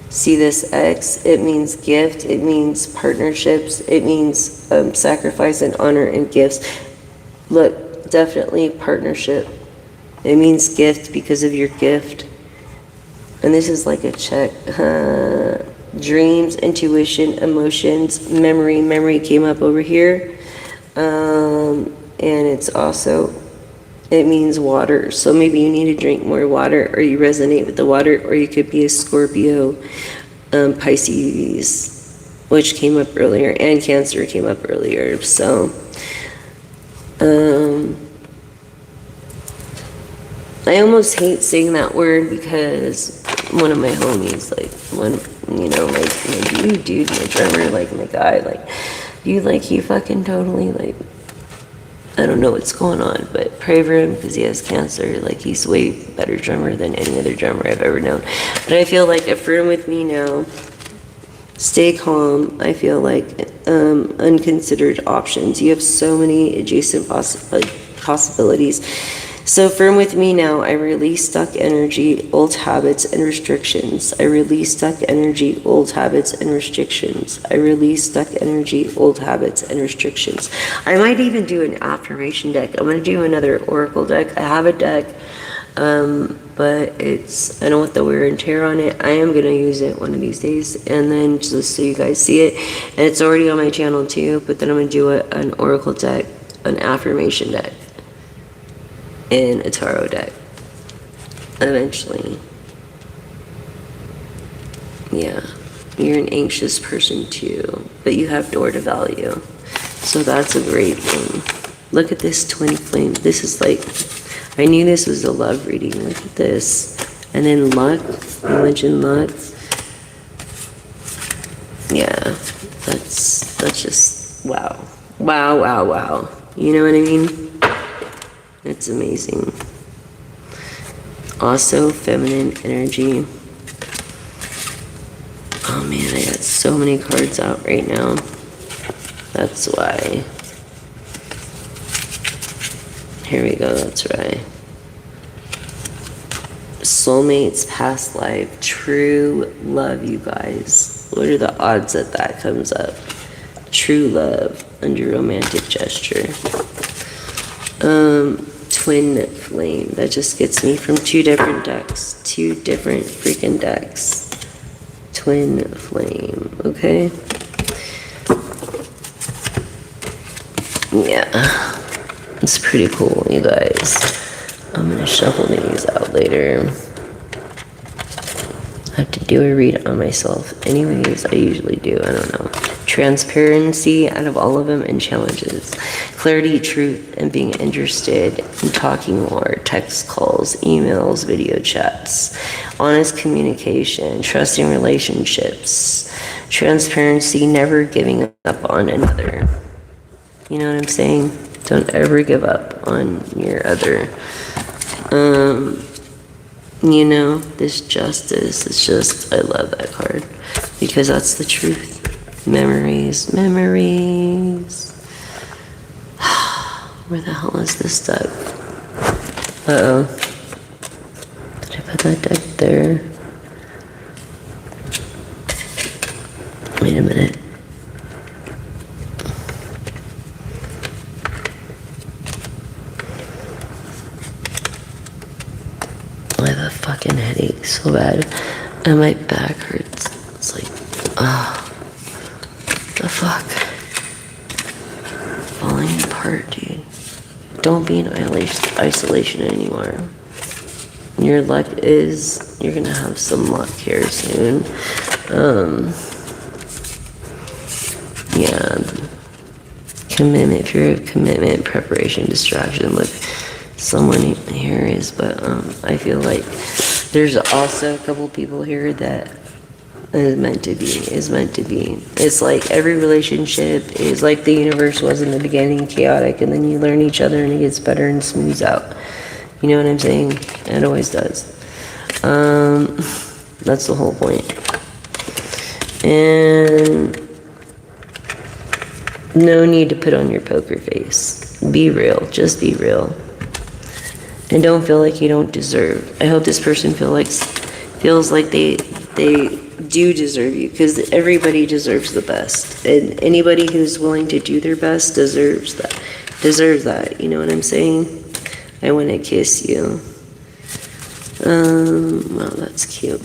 See this X? It means gift, it means partnerships, it means sacrifice and honor and gifts. Look, definitely partnership. It means gift because of your gift. And this is like a check. Dreams, intuition, emotions, memory. Memory came up over here. And it's also, it means water. So maybe you need to drink more water, or you resonate with the water, or you could be a Scorpio, Pisces, which came up earlier, and Cancer came up earlier. So, I almost hate saying that word because one of my homies, dude, my drummer, like my guy, like, dude, like he fucking totally, like, I don't know what's going on, but pray for him because he has cancer. Like, he's way better drummer than any other drummer I've ever known. But I feel like affirm with me now. Stay calm. I feel like unconsidered options. You have so many adjacent possibilities. So affirm with me now. I release stuck energy, old habits, and restrictions. I release stuck energy, old habits, and restrictions. I release stuck energy, old habits, and restrictions. I might even do an affirmation deck. I'm going to do another oracle deck. I have a deck, but I don't want the wear and tear on it. I am going to use it one of these days, and then just so you guys see it. And it's already on my channel too, but then I'm going to do an oracle deck, an affirmation deck, in a tarot deck eventually. Yeah, you're an anxious person too, but you have door to value, so that's a great thing. Look at this twin flame. This is like, I knew this was a love reading. Look at this. And then luck, religion, luck. Yeah, that's just wow. You know what I mean? It's amazing. Also, feminine energy. Oh man, I got so many cards out right now. That's why. Here we go, that's right. Soulmates, past life, true love, you guys. What are the odds that that comes up? True love under romantic gesture. Twin flame. That just gets me from two different decks. Two different freaking decks. Twin flame. Okay. Yeah, it's pretty cool, you guys. I'm gonna shuffle these out later. I have to do a read on myself. Anyways, I usually do. I don't know. Transparency out of all of them and challenges. Clarity, truth, and being interested in talking more. Text calls, emails, video chats. Honest communication. Trusting relationships. Transparency, never giving up on another. You know what I'm saying? Don't ever give up on your other. You know, this justice is just, I love that card because that's the truth. Memories. Where the hell is this deck? Uh-oh. Did I put that deck there? Wait a minute. I have a fucking headache so bad, and my back hurts. It's like, the fuck? Falling apart, dude. Don't be in isolation anymore. Your luck is, you're gonna have some luck here soon. Yeah. Commitment, fear of commitment, preparation, distraction. Look, someone here is, but I feel like there's also a couple people here that is meant to be. It's like every relationship is like the universe was in the beginning, chaotic, and then you learn each other and it gets better and smooths out. You know what I'm saying? It always does. That's the whole point. And no need to put on your poker face. Be real. Just be real. And don't feel like you don't deserve. I hope this person feels like they do deserve you, because everybody deserves the best, and anybody who's willing to do their best deserves that. You know what I'm saying? I want to kiss you. Wow, that's cute.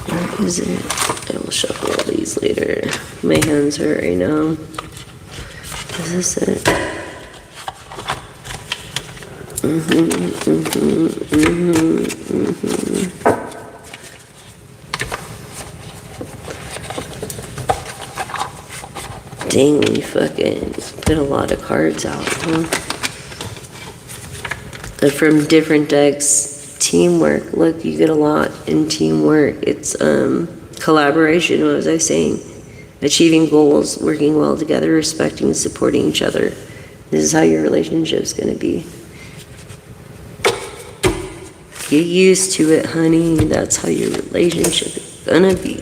Where is it? I will shuffle all these later. My hands hurt right now. Is this it? Dang, we fucking put a lot of cards out, huh? From different decks. Teamwork. Look, you get a lot in teamwork. It's collaboration, what was I saying? Achieving goals, working well together, respecting and supporting each other. This is how your relationship's gonna be. Get used to it, honey. That's how your relationship is gonna be.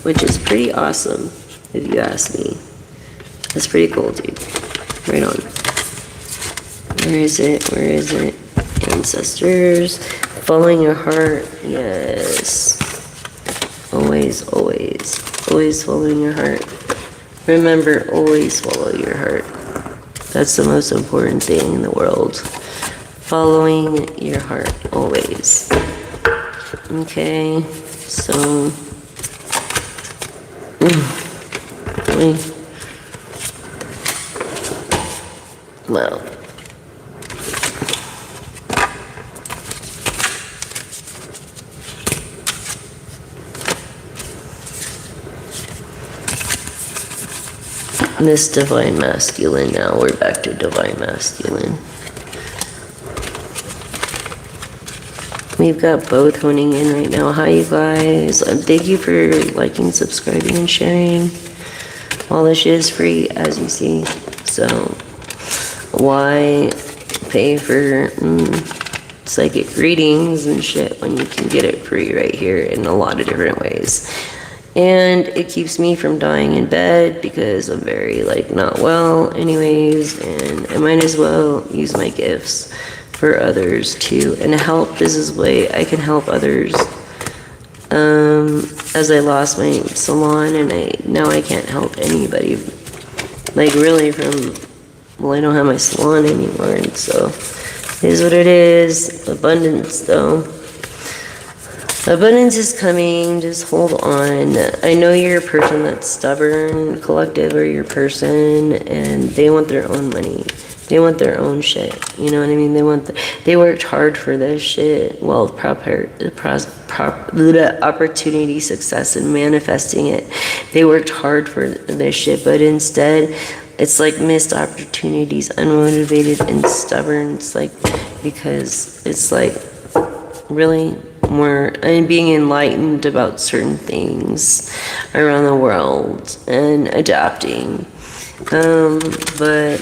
Which is pretty awesome, if you ask me. That's pretty cool, dude. Right on. Where is it? Ancestors. Following your heart. Yes. Always following your heart. Remember, always follow your heart. That's the most important thing in the world. Following your heart, always. Okay, so... Well... This Divine Masculine, now we're back to Divine Masculine. We've got both honing in right now. Hi, you guys. Thank you for liking, subscribing, and sharing. All this shit is free, as you see. So, why pay for psychic readings and shit when you can get it free right here in a lot of different ways? And it keeps me from dying in bed because I'm very, not well anyways, and I might as well use my gifts for others too, and help. This is the way I can help others. As I lost my salon, and now I can't help anybody, really I don't have my salon anymore, and so it is what it is. Abundance, though. Abundance is coming. Just hold on. I know you're a person that's stubborn, collective, or your person, and they want their own money. They want their own shit. You know what I mean? They worked hard for this shit. Well, the opportunity, success, and manifesting it. They worked hard for this shit, but instead, it's like missed opportunities, unmotivated and stubborn. It's like, because it's like, really more, and being enlightened about certain things around the world and adapting. But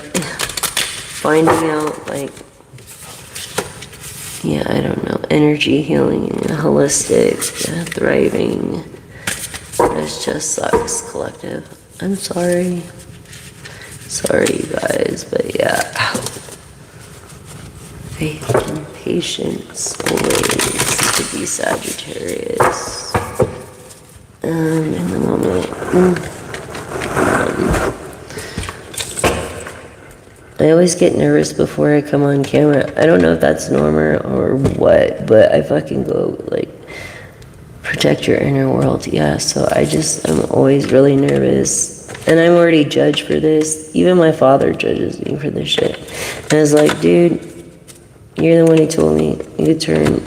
finding out, like, yeah, I don't know, energy healing, holistic, thriving. It just sucks, collective. I'm sorry. Sorry, you guys, but yeah. Faith and patience always to be Sagittarius. In the moment. I always get nervous before I come on camera. I don't know if that's normal or what, but I fucking go like, protect your inner world. Yeah, so I'm always really nervous. And I'm already judged for this. Even my father judges me for this shit. And I was like, dude, you're the one who told me you could turn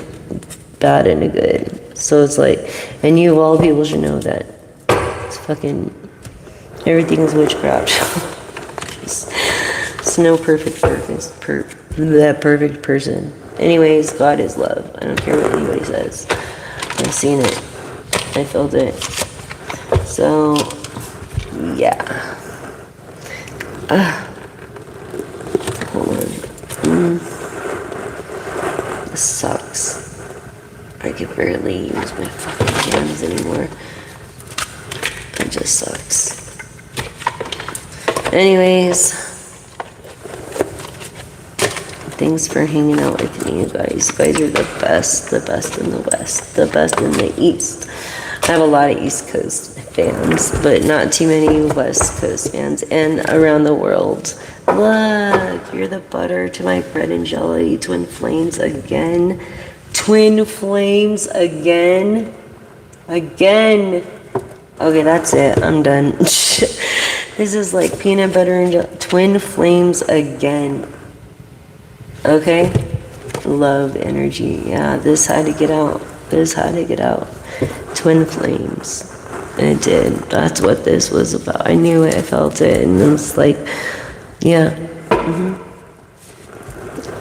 bad into good. So it's like, and you of all people should know that it's fucking, everything is witchcraft. It's no perfect person. Anyways, God is love. I don't care what anybody says. I've seen it. I felt it. So, yeah. Hold on. This sucks. I can barely use my fucking hands anymore. It just sucks. Anyways, thanks for hanging out with me, you guys. You guys are the best in the West, the best in the East. I have a lot of East Coast fans, but not too many West Coast fans, and around the world. Look, you're the butter to my bread and jelly. Twin flames again. Twin flames again. Again. Okay, that's it. I'm done. This is like peanut butter and jelly. Twin flames again. Okay? Love energy. Yeah, this had to get out. This had to get out. Twin flames. And it did. That's what this was about. I knew it. I felt it. And it was like, yeah.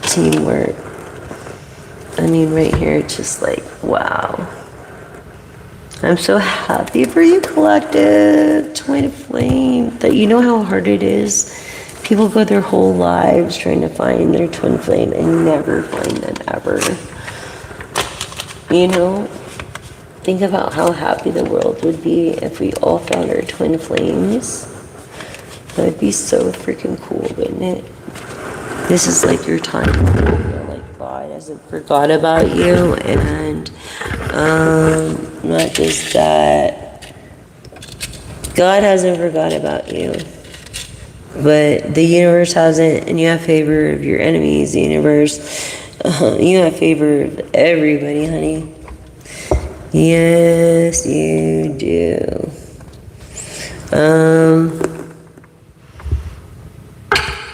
Teamwork. I mean, right here, it's just like, wow. I'm so happy for you, collective. Twin flame. That you know how hard it is. People go their whole lives trying to find their twin flame and never find them ever. You know? Think about how happy the world would be if we all found our twin flames. That would be so freaking cool, wouldn't it? This is like your time. Like God hasn't forgot about you, and not just that. God hasn't forgot about you. But the universe hasn't, and you have favor of your enemies. The universe, you have favor of everybody, honey. Yes, you do.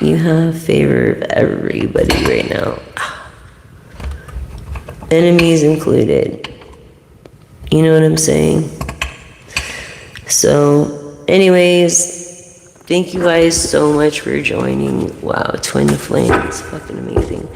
You have favor of everybody right now. Enemies included. You know what I'm saying? So, anyways, thank you guys so much for joining. Wow, Twin Flames, fucking amazing.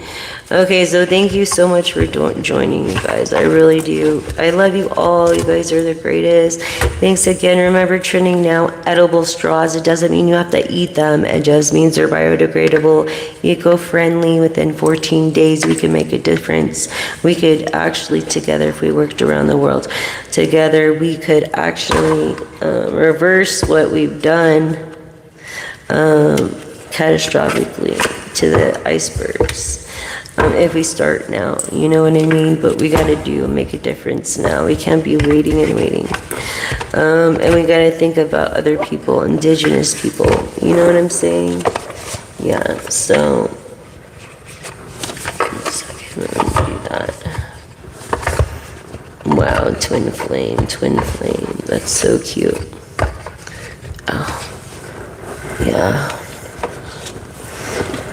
Okay, so thank you so much for joining, you guys. I really do. I love you all. You guys are the greatest. Thanks again. Remember, trending now, edible straws. It doesn't mean you have to eat them. It just means they're biodegradable, eco-friendly. Within 14 days, we can make a difference. We could actually, together, if we worked around the world, together, we could actually reverse what we've done catastrophically to the icebergs. If we start now, you know what I mean? But we gotta make a difference now. We can't be waiting and waiting. And we gotta think about other people, indigenous people. You know what I'm saying? Yeah, so. One second, let me do that. Wow, twin flame, twin flame. That's so cute. Oh, yeah.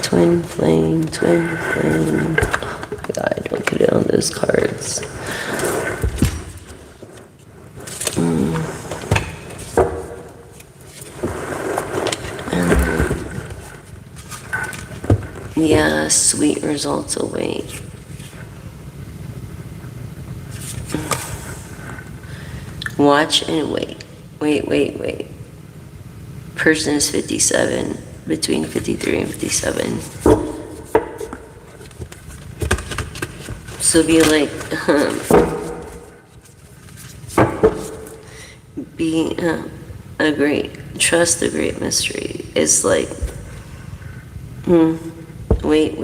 Twin flame, twin flame. Oh my god, don't put it on those cards. Yeah, sweet results await. Watch and wait. Wait. Person is 57, between 53 and 57. So be like, trust the great mystery. It's like, wait.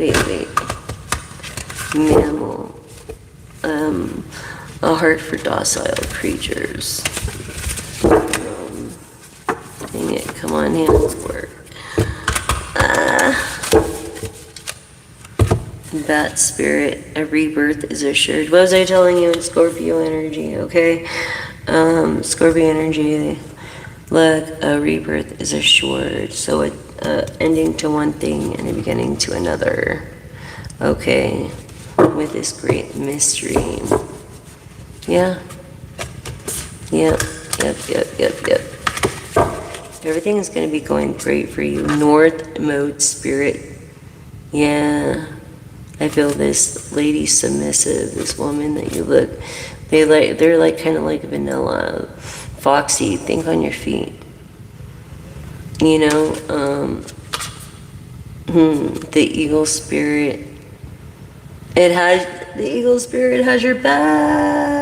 Mammal. A heart for docile creatures. Dang it, come on, hands work. Bat spirit, a rebirth is assured. What was I telling you in Scorpio energy, okay? Scorpio energy, look, a rebirth is assured. So it ending to one thing and a beginning to another. Okay, with this great mystery. Yeah. Yep. Everything is going to be going great for you. North mode spirit. Yeah. I feel this lady submissive, this woman that you look, they're like kind of like vanilla, foxy, think on your feet. You know, the eagle spirit. The eagle spirit has your back.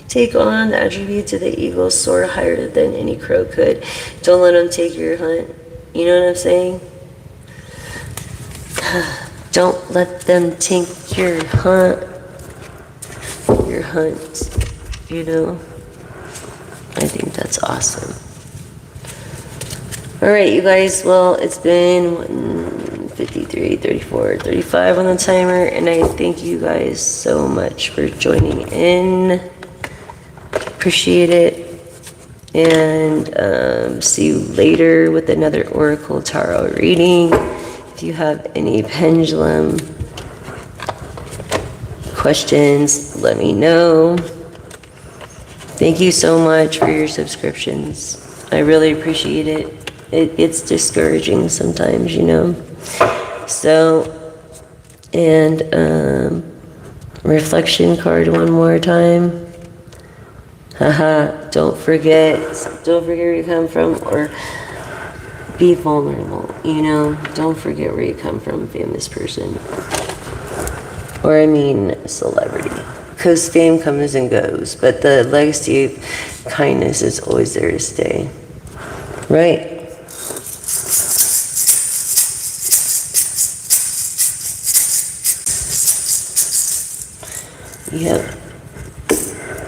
Take on the attributes of the eagle, soar higher than any crow could. Don't let them take your hunt. You know what I'm saying? Don't let them take your hunt. You know? I think that's awesome. Alright, you guys, well, it's been 53, 34, 35 on the timer, and I thank you guys so much for joining in. Appreciate it. And see you later with another Oracle Tarot reading. If you have any pendulum questions, let me know. Thank you so much for your subscriptions. I really appreciate it. It's discouraging sometimes, you know. So, and reflection card one more time. Haha, don't forget where you come from, or be vulnerable, you know. Don't forget where you come from, famous person. Or I mean, celebrity. Because fame comes and goes, but the legacy of kindness is always there to stay. Right? Yep.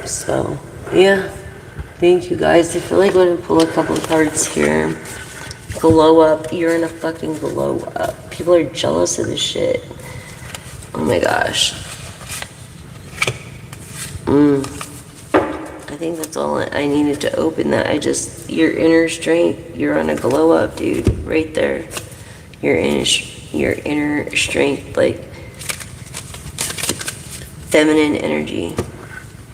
So, yeah. Thank you guys. I feel like I'm going to pull a couple of cards here. Glow up. You're in a fucking glow up. People are jealous of this shit. Oh my gosh. I think that's all I needed to open that. Your inner strength, you're on a glow up, dude. Right there. Your inner strength, like feminine energy.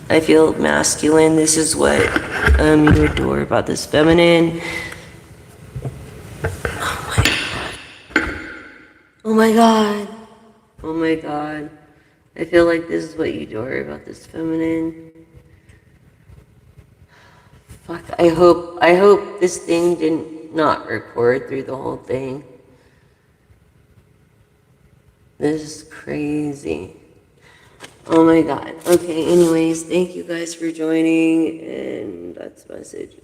I feel masculine. This is what you adore about this feminine. Oh my god. I feel like this is what you adore about this feminine. Fuck, I hope this thing didn't not record through the whole thing. This is crazy. Oh my god. Okay, anyways, thank you guys for joining, and that's the message.